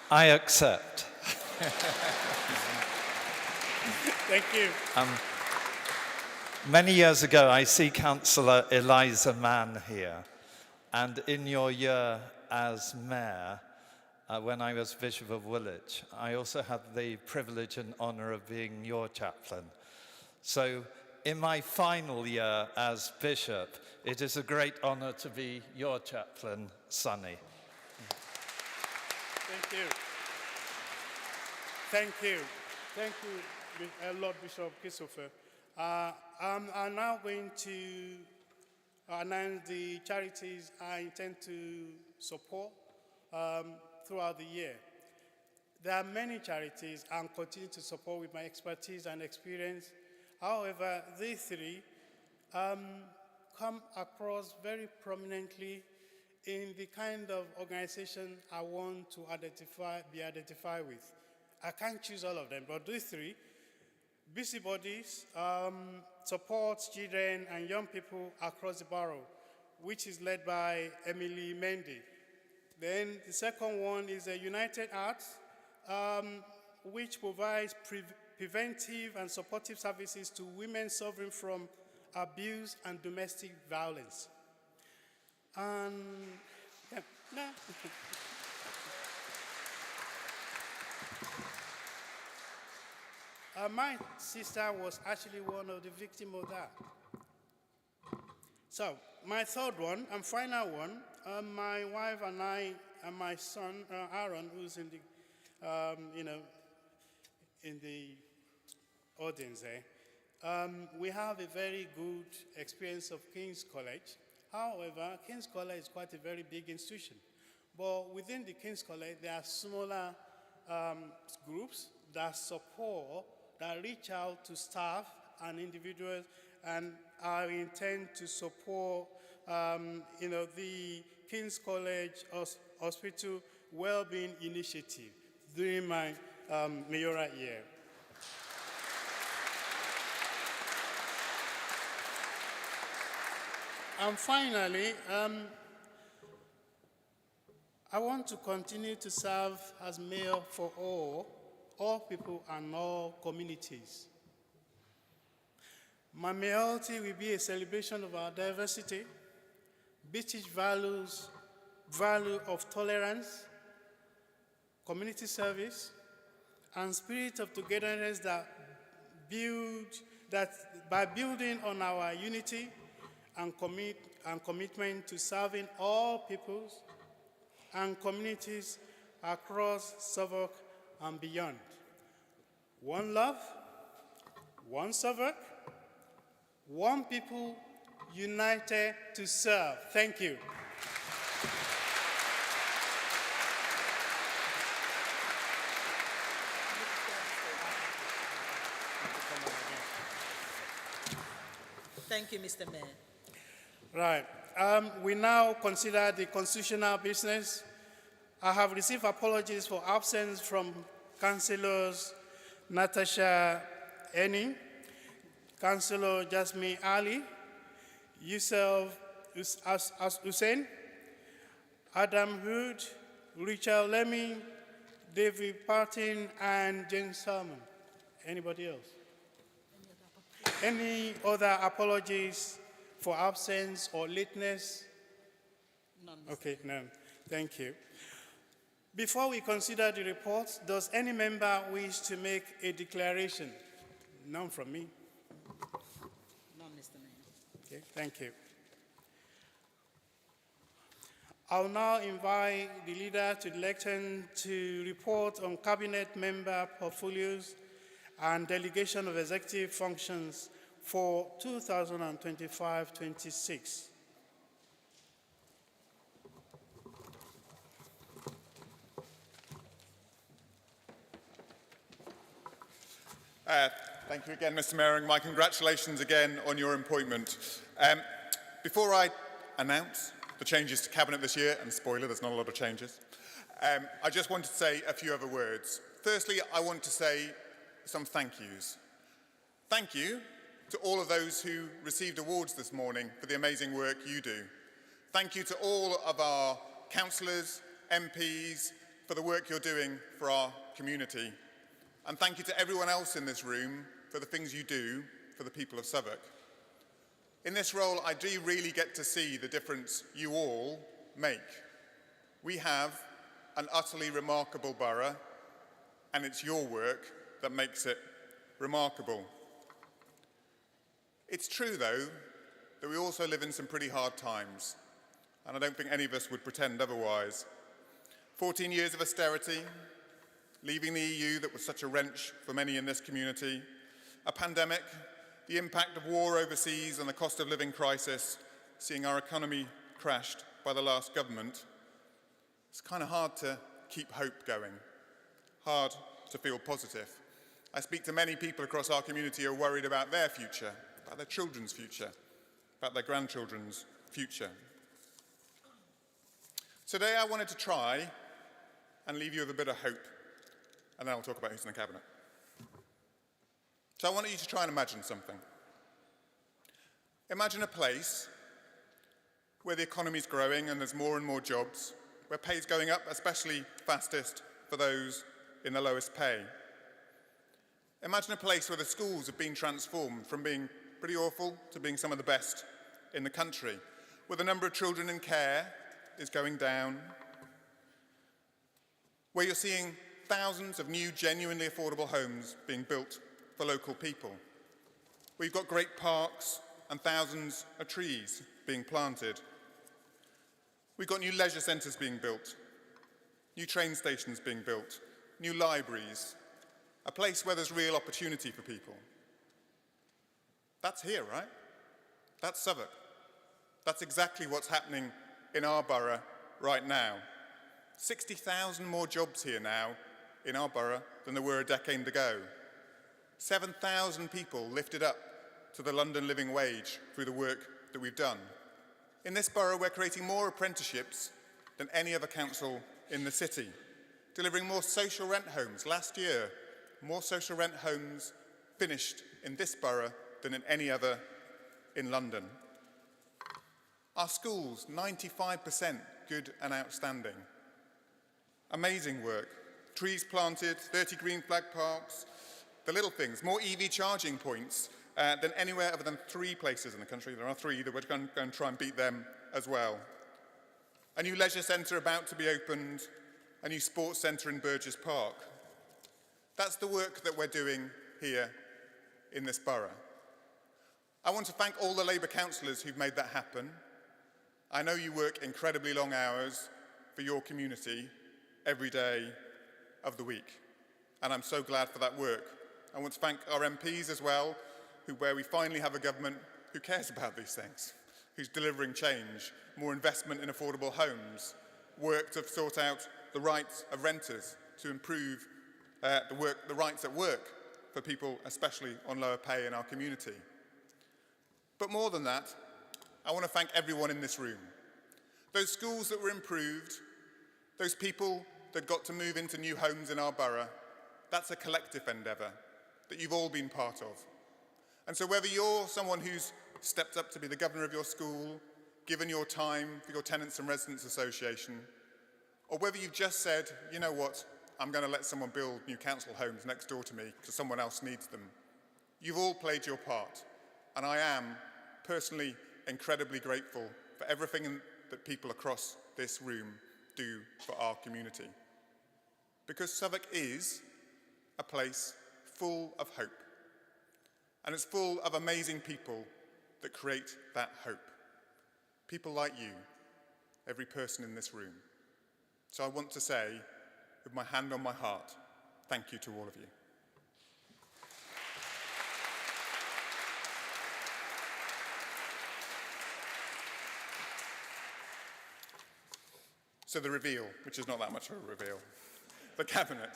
I accept. Thank you. Many years ago, I see Councillor Eliza Mann here. And in your year as mayor, when I was Bishop of Woolwich, I also had the privilege and honour of being your chaplain. So in my final year as bishop, it is a great honour to be your chaplain, Sonny. Thank you. Thank you. Thank you, Lord Bishop Christopher. I'm now going to announce the charities I intend to support throughout the year. There are many charities I'm continuing to support with my expertise and experience. However, these three come across very prominently in the kind of organization I want to be identified with. I can't choose all of them, but these three, busybodies, supports children and young people across the borough, which is led by Emily Mendy. Then the second one is the United Arts, which provides preventive and supportive services to women suffering from abuse and domestic violence. And yeah, no. My sister was actually one of the victims of that. So my third one and final one, my wife and I and my son Aaron, who's in the, in the audience there, we have a very good experience of King's College. However, King's College is quite a very big institution. But within the King's College, there are smaller groups that support, that reach out to staff and individuals, and I intend to support, the King's College Hospital Wellbeing Initiative during my mayoral year. And finally, I want to continue to serve as mayor for all people and all communities. My mayoralty will be a celebration of our diversity, British value of tolerance, community service, and spirit of togetherness by building on our unity and commitment to serving all peoples and communities across Southwark and beyond. One love, one Southwark, one people united to serve. Thank you. Thank you, Mr. Mayor. Right. We now consider the constitutional business. I have received apologies for absence from Councillors Natasha Eni, Councillor Jasmine Ali, Yusuf Hussein, Adam Hood, Richard Lemmy, David Partin, and James Salmon. Anybody else? Any other apologies for absence or lateness? None. Okay, none. Thank you. Before we consider the report, does any member wish to make a declaration? None from me. Okay, thank you. I'll now invite the leader to the lectern to report on cabinet member portfolios and delegation of executive functions for 2025-26. Thank you again, Mr. Mayor, and my congratulations again on your appointment. Before I announce the changes to Cabinet this year, and spoiler, there's not a lot of changes, I just want to say a few other words. Firstly, I want to say some thank yous. Thank you to all of those who received awards this morning for the amazing work you do. Thank you to all of our councillors, MPs, for the work you're doing for our community. And thank you to everyone else in this room for the things you do for the people of Southwark. In this role, I do really get to see the difference you all make. We have an utterly remarkable borough, and it's your work that makes it remarkable. It's true, though, that we also live in some pretty hard times, and I don't think any of us would pretend otherwise. 14 years of austerity, leaving the EU that was such a wrench for many in this community, a pandemic, the impact of war overseas and the cost of living crisis, seeing our economy crashed by the last government. It's kind of hard to keep hope going, hard to feel positive. I speak to many people across our community who are worried about their future, about their children's future, about their grandchildren's future. Today I wanted to try and leave you with a bit of hope, and then I'll talk about who's in the Cabinet. So I want you to try and imagine something. Imagine a place where the economy's growing and there's more and more jobs, where pay's going up, especially fastest for those in the lowest pay. Imagine a place where the schools have been transformed from being pretty awful to being some of the best in the country, where the number of children in care is going down, where you're seeing thousands of new, genuinely affordable homes being built for local people. We've got great parks and thousands of trees being planted. We've got new leisure centres being built, new train stations being built, new libraries, a place where there's real opportunity for people. That's here, right? That's Southwark. That's exactly what's happening in our borough right now. 60,000 more jobs here now in our borough than there were a decade ago. 7,000 people lifted up to the London living wage through the work that we've done. In this borough, we're creating more apprenticeships than any other council in the city, delivering more social rent homes. Last year, more social rent homes finished in this borough than in any other in London. Our schools, 95% good and outstanding. Amazing work. Trees planted, 30 green flag parks, the little things, more EV charging points than anywhere other than 3 places in the country. There are 3 that we're going to try and beat them as well. A new leisure centre about to be opened, a new sports centre in Burgess Park. That's the work that we're doing here in this borough. I want to thank all the Labour councillors who've made that happen. I know you work incredibly long hours for your community every day of the week, and I'm so glad for that work. I want to thank our MPs as well, where we finally have a government who cares about these things, who's delivering change, more investment in affordable homes, work to sort out the rights of renters, to improve the rights at work for people, especially on lower pay in our community. But more than that, I want to thank everyone in this room. Those schools that were improved, those people that got to move into new homes in our borough, that's a collective endeavour that you've all been part of. And so whether you're someone who's stepped up to be the governor of your school, given your time for your Tenants and Residents Association, or whether you've just said, you know what, I'm going to let someone build new council homes next door to me because someone else needs them, you've all played your part. And I am personally incredibly grateful for everything that people across this room do for our community. Because Southwark is a place full of hope. And it's full of amazing people that create that hope. People like you, every person in this room. So I want to say, with my hand on my heart, thank you to all of you. So the reveal, which is not that much of a reveal, the Cabinet.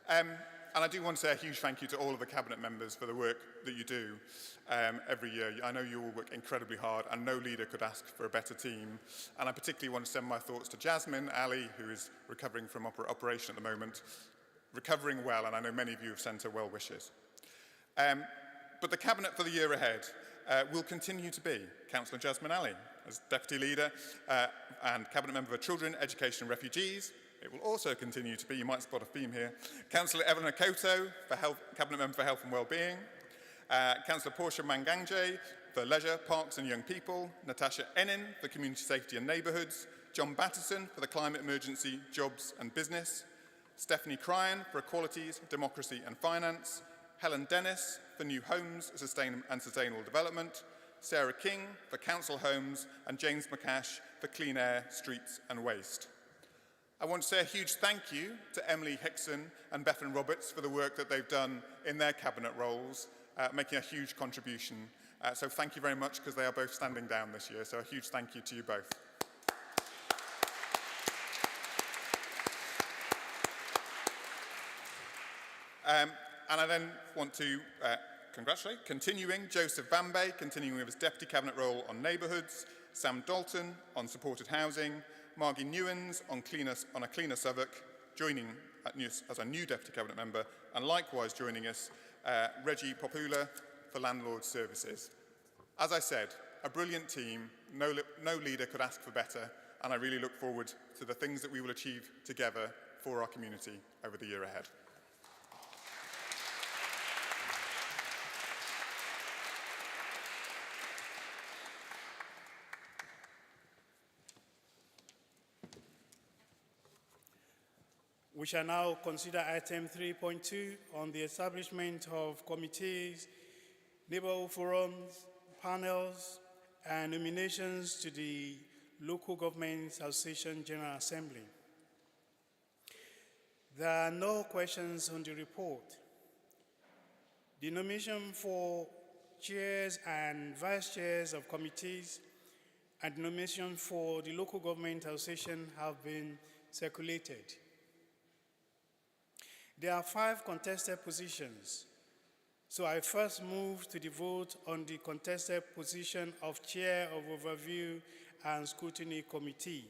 And I do want to say a huge thank you to all of the Cabinet members for the work that you do every year. I know you all work incredibly hard, and no leader could ask for a better team. And I particularly want to send my thoughts to Jasmine, Ali, who is recovering from operation at the moment, recovering well, and I know many of you have sent her well wishes. But the Cabinet for the year ahead will continue to be Councillor Jasmine Ali as Deputy Leader and Cabinet Member for Children, Education and Refugees. It will also continue to be, you might spot a theme here, Councillor Evelyn Akoto for Cabinet Member for Health and Wellbeing, Councillor Portia Manganje for Leisure, Parks and Young People, Natasha Enin for Community Safety and Neighbourhoods, John Batterson for the Climate Emergency, Jobs and Business, Stephanie Cryan for Equalities, Democracy and Finance, Helen Dennis for New Homes and Sustainable Development, Sarah King for Council Homes, and James McCash for Clean Air, Streets and Waste. I want to say a huge thank you to Emily Hickson and Bethan Roberts for the work that they've done in their cabinet roles, making a huge contribution. So thank you very much, because they are both standing down this year. So a huge thank you to you both. And I then want to congratulate, continuing, Joseph Bambe, continuing with his Deputy Cabinet role on Neighbourhoods, Sam Dalton on Supported Housing, Margie Newens on a Cleaner Southwark, joining as a new Deputy Cabinet Member, and likewise joining us, Reggie Popula for Landlord Services. As I said, a brilliant team, no leader could ask for better, and I really look forward to the things that we will achieve together for our community over the year ahead. We shall now consider item 3.2 on the establishment of committees, neighborhood forums, panels, and nominations to the Local Government Association General Assembly. There are no questions on the report. The nomination for chairs and vice chairs of committees and the nomination for the Local Government Association have been circulated. There are 5 contested positions, so I first move to the vote on the contested position of Chair of Overview and Scrutiny Committee.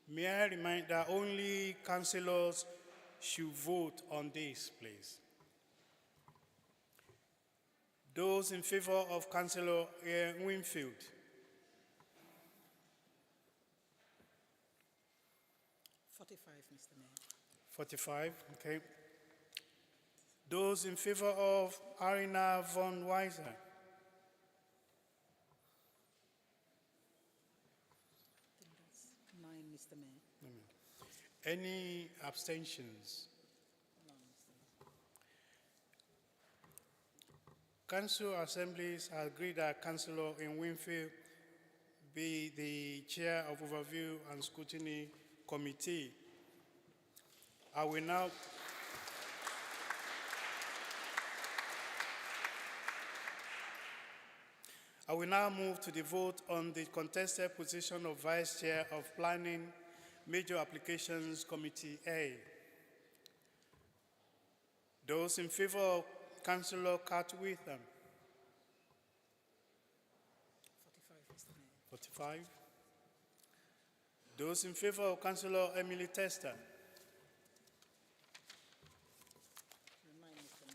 May I remind that only councillors should vote on this, please. Those in favour of Councillor Winfield? Mr. Mayor. 45, okay. Those in favour of Arina von Weiser? I think that's 9, Mr. Mayor. Any abstentions? No, Mr. Mayor. Council assemblies agreed that Councillor Winfield be the Chair of Overview and Scrutiny Committee. I will now move to the vote on the contested position of Vice Chair of Planning, Major Applications Committee A. Those in favour of Councillor Cartwitham? 45, Mr. Mayor. 45. Those in favour of Councillor Emily Tester? 9, Mr. Mayor.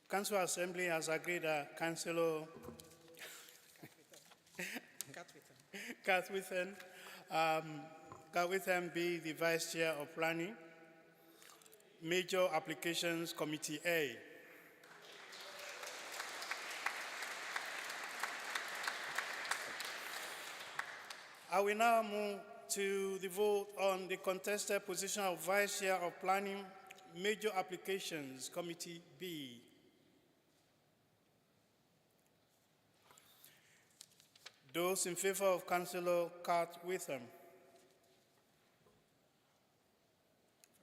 Council Assembly has agreed that Councillor Cartwitham be the Vice Chair of Planning, Major Applications Committee A. I will now move to the vote on the contested position of Vice Chair of Planning, Major Applications Committee B. Those in favor of Councillor Cart Witham.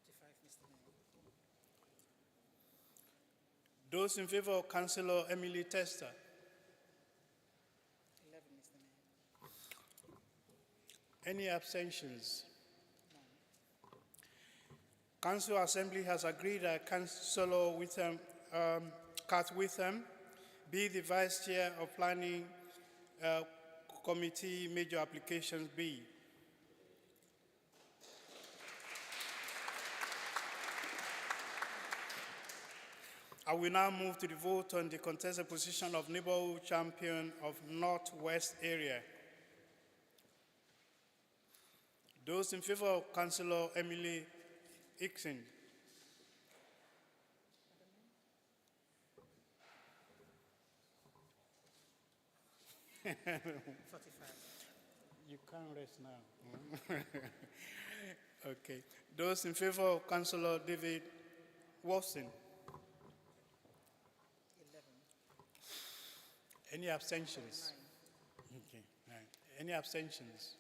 45, Mr. Mayor. Those in favor of Councillor Emily Tester. 11, Mr. Mayor. Any abstentions? Council Assembly has agreed that Councillor Cart Witham be the Vice Chair of Planning Committee Major Applications B. I will now move to the vote on the contested position of Neighborhood Champion of Northwest Area. Those in favor of Councillor Emily Ixon. You can't rest now. Okay. Those in favor of Councillor David Watson. 11. Any abstentions? 9. Okay. 9. Any abstentions?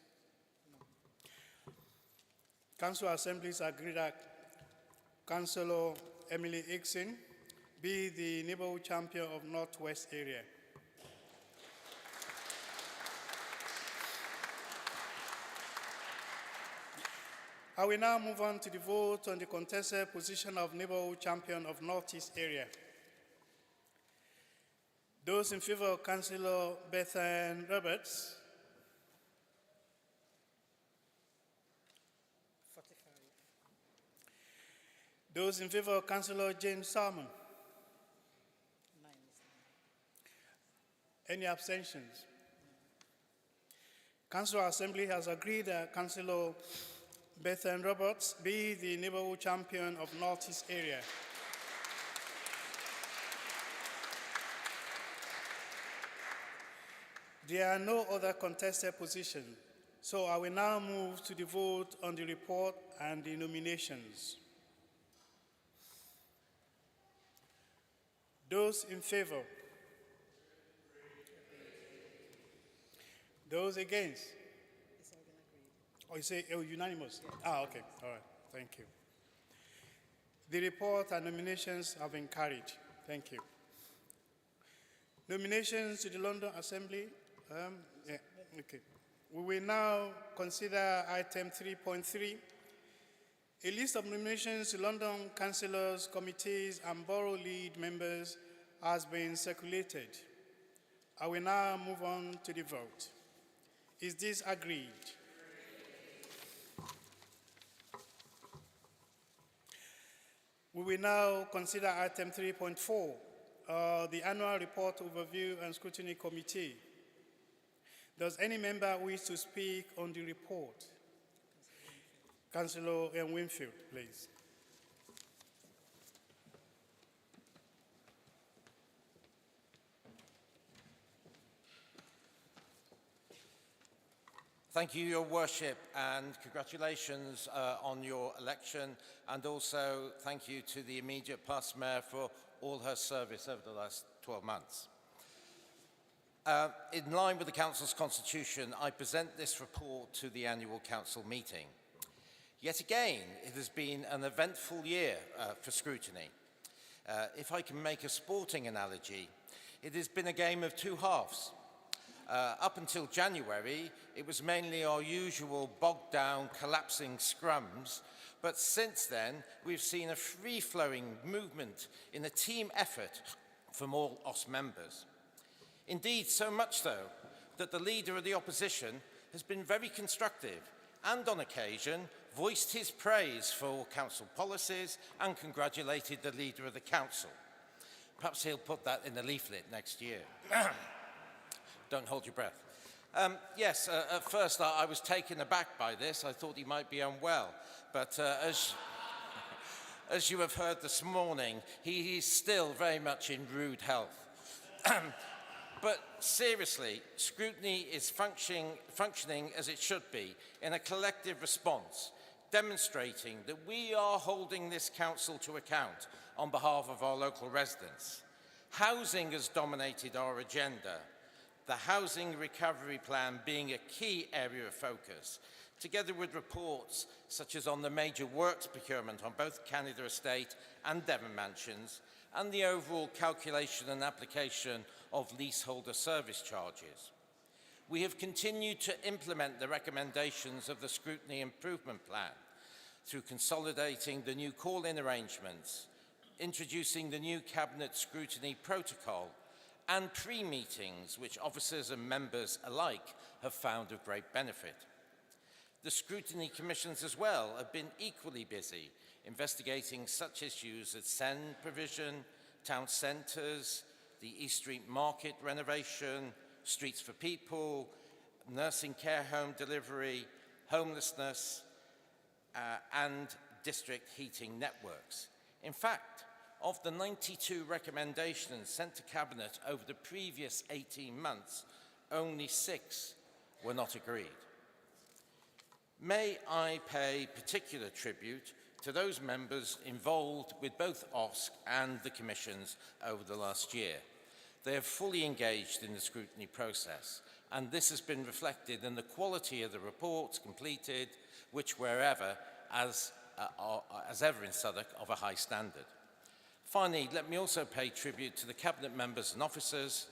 Council Assemblies agree that Councillor Emily Ixon be the Neighborhood Champion of Northwest Area. I will now move on to the vote on the contested position of Neighborhood Champion of Northeast Area. Those in favor of Councillor Bethan Roberts. 45. Those in favor of Councillor Jane Salmon. 9, Mr. Mayor. Any abstentions? Council Assembly has agreed that Councillor Bethan Roberts be the Neighborhood Champion of Northeast Area. There are no other contested positions, so I will now move to the vote on the report and the nominations. Those in favor? Those against? It's all been agreed. Oh, you say unanimous? Ah, okay. All right. Thank you. The report and nominations have been carried. Thank you. Nominations to the London Assembly. Yeah, okay. We will now consider item 3.3. A list of nominations to London councillors, committees, and borough lead members has been circulated. I will now move on to the vote. Is this agreed? We will now consider item 3.4, the annual report overview and scrutiny committee. Does any member wish to speak on the report? Councillor Winfield, please. Thank you, Your Worship, and congratulations on your election, and also thank you to the immediate past mayor for all her service over the last 12 months. In line with the Council's constitution, I present this report to the annual Council meeting. Yet again, it has been an eventful year for scrutiny. If I can make a sporting analogy, it has been a game of two halves. Up until January, it was mainly our usual bogged-down, collapsing scrums, but since then, we've seen a free-flowing movement in a team effort from all OS members. Indeed, so much so that the leader of the opposition has been very constructive and, on occasion, voiced his praise for council policies and congratulated the leader of the council. Perhaps he'll put that in the leaflet next year. Don't hold your breath. Yes, at first I was taken aback by this. I thought he might be unwell. But as you have heard this morning, he is still very much in rude health. But seriously, scrutiny is functioning as it should be in a collective response demonstrating that we are holding this council to account on behalf of our local residents. Housing has dominated our agenda, the Housing Recovery Plan being a key area of focus, together with reports such as on the major works procurement on both Canada Estate and Devon Mansions, and the overall calculation and application of leaseholder service charges. We have continued to implement the recommendations of the Scrutiny Improvement Plan through consolidating the new call-in arrangements, introducing the new Cabinet Scrutiny Protocol, and pre-meetings which officers and members alike have found of great benefit. The Scrutiny Commissions as well have been equally busy investigating such issues as SEND provision, town centres, the East Street Market renovation, Streets for People, nursing care home delivery, homelessness, and district heating networks. In fact, of the 92 recommendations sent to Cabinet over the previous 18 months, only 6 were not agreed. May I pay particular tribute to those members involved with both OSC and the Commissions over the last year. They have fully engaged in the scrutiny process, and this has been reflected in the quality of the reports completed, which wherever, as ever in Southwark, of a high standard. Finally, let me also pay tribute to the Cabinet members and officers,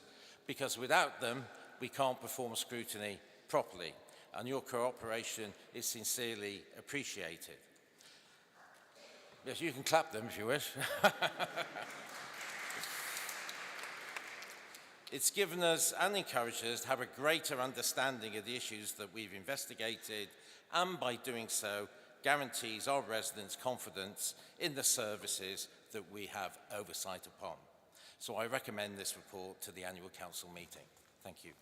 because without them, we can't perform scrutiny properly, and your cooperation is sincerely appreciated. Yes, you can clap them if you wish. It's given us and encouraged us to have a greater understanding of the issues that we've investigated, and by doing so, guarantees our residents confidence in the services that we have oversight upon. So I recommend this report to the annual council meeting. Thank you.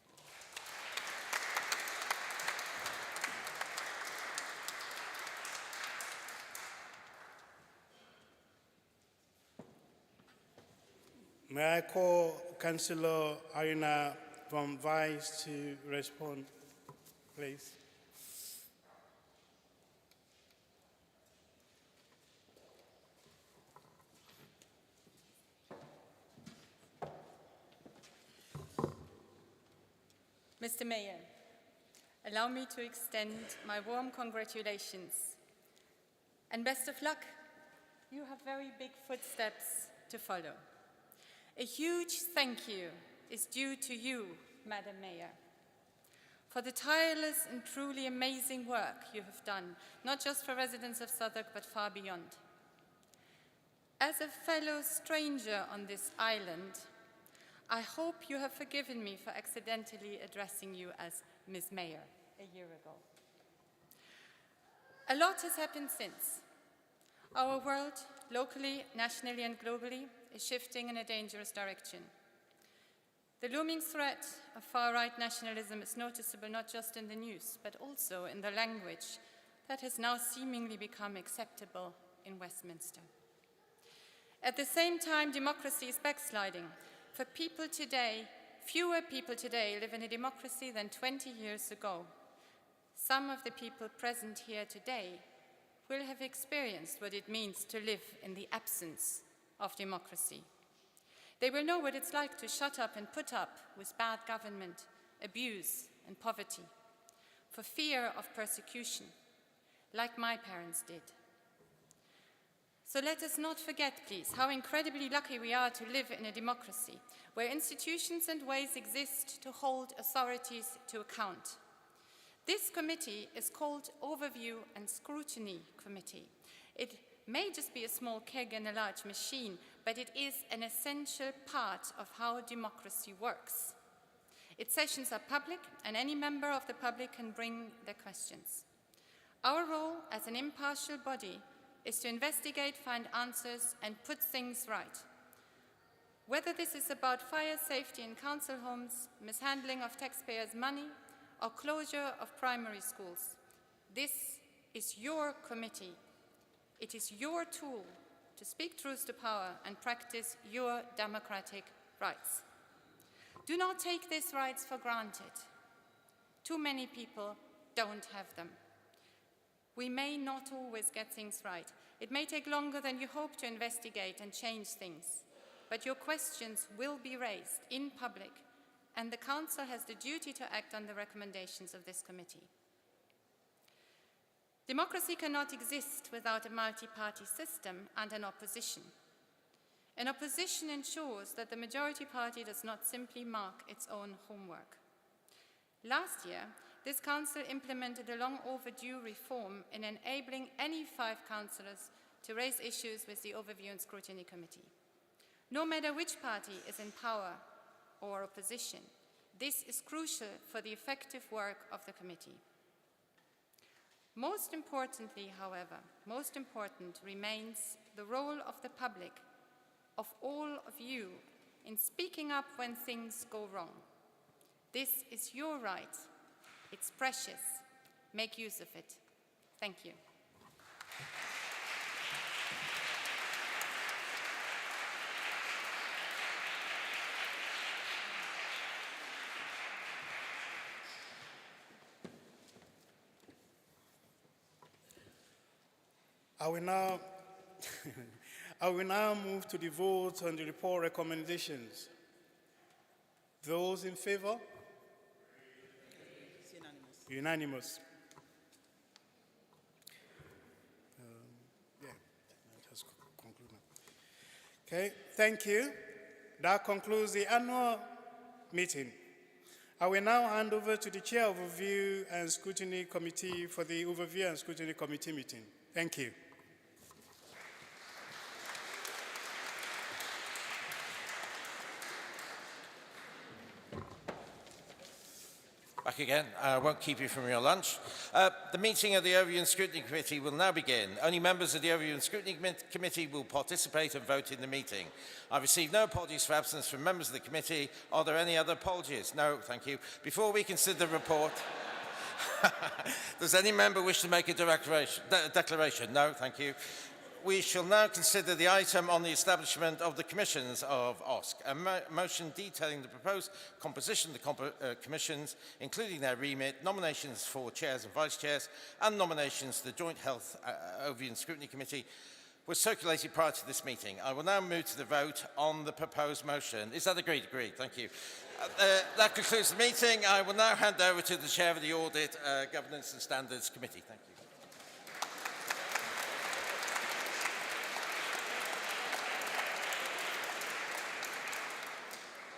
May I call Councillor Arina von Weiss to respond, please? Mr. Mayor, allow me to extend my warm congratulations and best of luck. You have very big footsteps to follow. A huge thank you is due to you, Madam Mayor, for the tireless and truly amazing work you have done, not just for residents of Southwark, but far beyond. As a fellow stranger on this island, I hope you have forgiven me for accidentally addressing you as Ms. Mayor a year ago. A lot has happened since. Our world, locally, nationally, and globally, is shifting in a dangerous direction. The looming threat of far-right nationalism is noticeable not just in the news, but also in the language that has now seemingly become acceptable in Westminster. At the same time, democracy is backsliding. For people today, fewer people today live in a democracy than 20 years ago. Some of the people present here today will have experienced what it means to live in the absence of democracy. They will know what it's like to shut up and put up with bad government, abuse, and poverty, for fear of persecution, like my parents did. So let us not forget, please, how incredibly lucky we are to live in a democracy where institutions and ways exist to hold authorities to account. This committee is called Overview and Scrutiny Committee. It may just be a small keg in a large machine, but it is an essential part of how democracy works. Its sessions are public, and any member of the public can bring their questions. Our role as an impartial body is to investigate, find answers, and put things right. Whether this is about fire safety in council homes, mishandling of taxpayers' money, or closure of primary schools, this is your committee. It is your tool to speak truth to power and practice your democratic rights. Do not take these rights for granted. Too many people don't have them. We may not always get things right. It may take longer than you hope to investigate and change things, but your questions will be raised in public, and the Council has the duty to act on the recommendations of this committee. Democracy cannot exist without a multi-party system and an opposition. An opposition ensures that the majority party does not simply mark its own homework. Last year, this Council implemented a long overdue reform in enabling any 5 councillors to raise issues with the Overview and Scrutiny Committee. No matter which party is in power or opposition, this is crucial for the effective work of the committee. Most importantly, however, most important remains the role of the public, of all of you, in speaking up when things go wrong. This is your right. It's precious. Make use of it. Thank you. I will now move to the vote on the report recommendations. Those in favor? It's unanimous. Unanimous. Yeah, that has concluded. Okay, thank you. That concludes the annual meeting. I will now hand over to the Chair of Overview and Scrutiny Committee for the Overview and Scrutiny Committee meeting. Thank you. Back again. I won't keep you from your lunch. The meeting of the Overview and Scrutiny Committee will now begin. Only members of the Overview and Scrutiny Committee will participate and vote in the meeting. I've received no apologies for absence from members of the committee. Are there any other apologies? No, thank you. Before we consider the report, does any member wish to make a declaration? No, thank you. We shall now consider the item on the establishment of the commissions of OSC, a motion detailing the proposed composition of the commissions, including their remit, nominations for chairs and vice chairs, and nominations to the Joint Health Overview and Scrutiny Committee was circulated prior to this meeting. I will now move to the vote on the proposed motion. Is that agreed? Agreed. Thank you. That concludes the meeting. I will now hand over to the Chair of the Audit, Governance and Standards Committee. Thank you.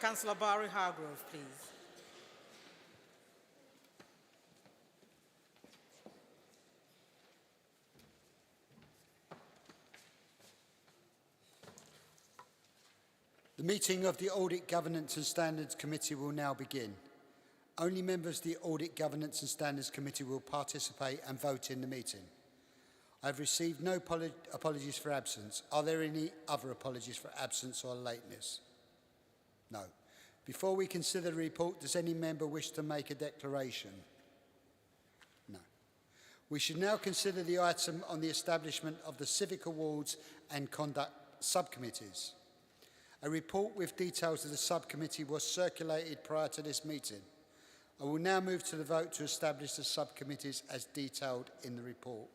Councillor Barry Hargrove, please. The meeting of the Audit, Governance and Standards Committee will now begin. Only members of the Audit, Governance and Standards Committee will participate and vote in the meeting. I've received no apologies for absence. Are there any other apologies for absence or lateness? No. Before we consider the report, does any member wish to make a declaration? No. We should now consider the item on the establishment of the Civic Awards and Conduct Subcommittees. A report with details of the subcommittee was circulated prior to this meeting. I will now move to the vote to establish the subcommittees as detailed in the report.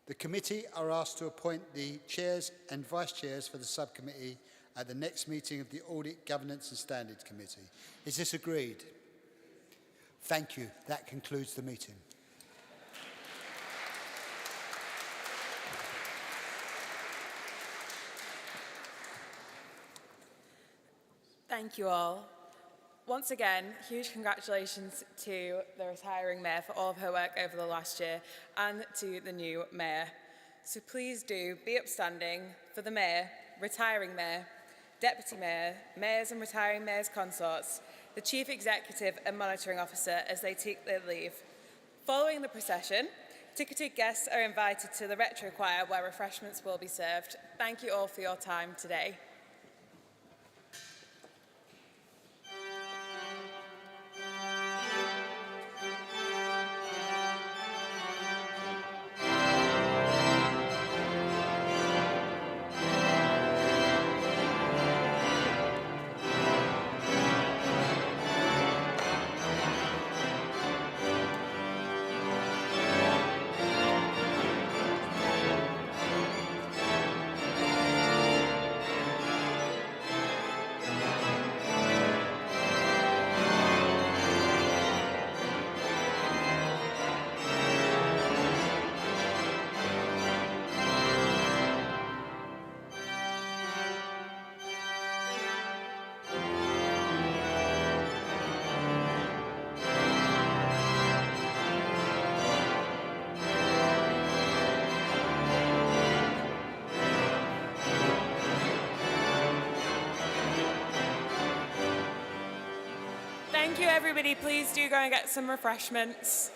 The committee are asked to appoint the chairs and vice chairs for the subcommittee at the next meeting of the Audit, Governance and Standards Committee. Is this agreed? Thank you. That concludes the meeting. Thank you all. Once again, huge congratulations to the retiring Mayor for all of her work over the last year and to the new Mayor. So please do be upstanding for the Mayor, retiring Mayor, Deputy Mayor, Mayors and retiring Mayors consorts, the Chief Executive and Monitoring Officer as they take their leave. Following the procession, ticketed guests are invited to the Retro Choir where refreshments will be served. Thank you all for your time today. Thank you, everybody. Please do go and get some refreshments.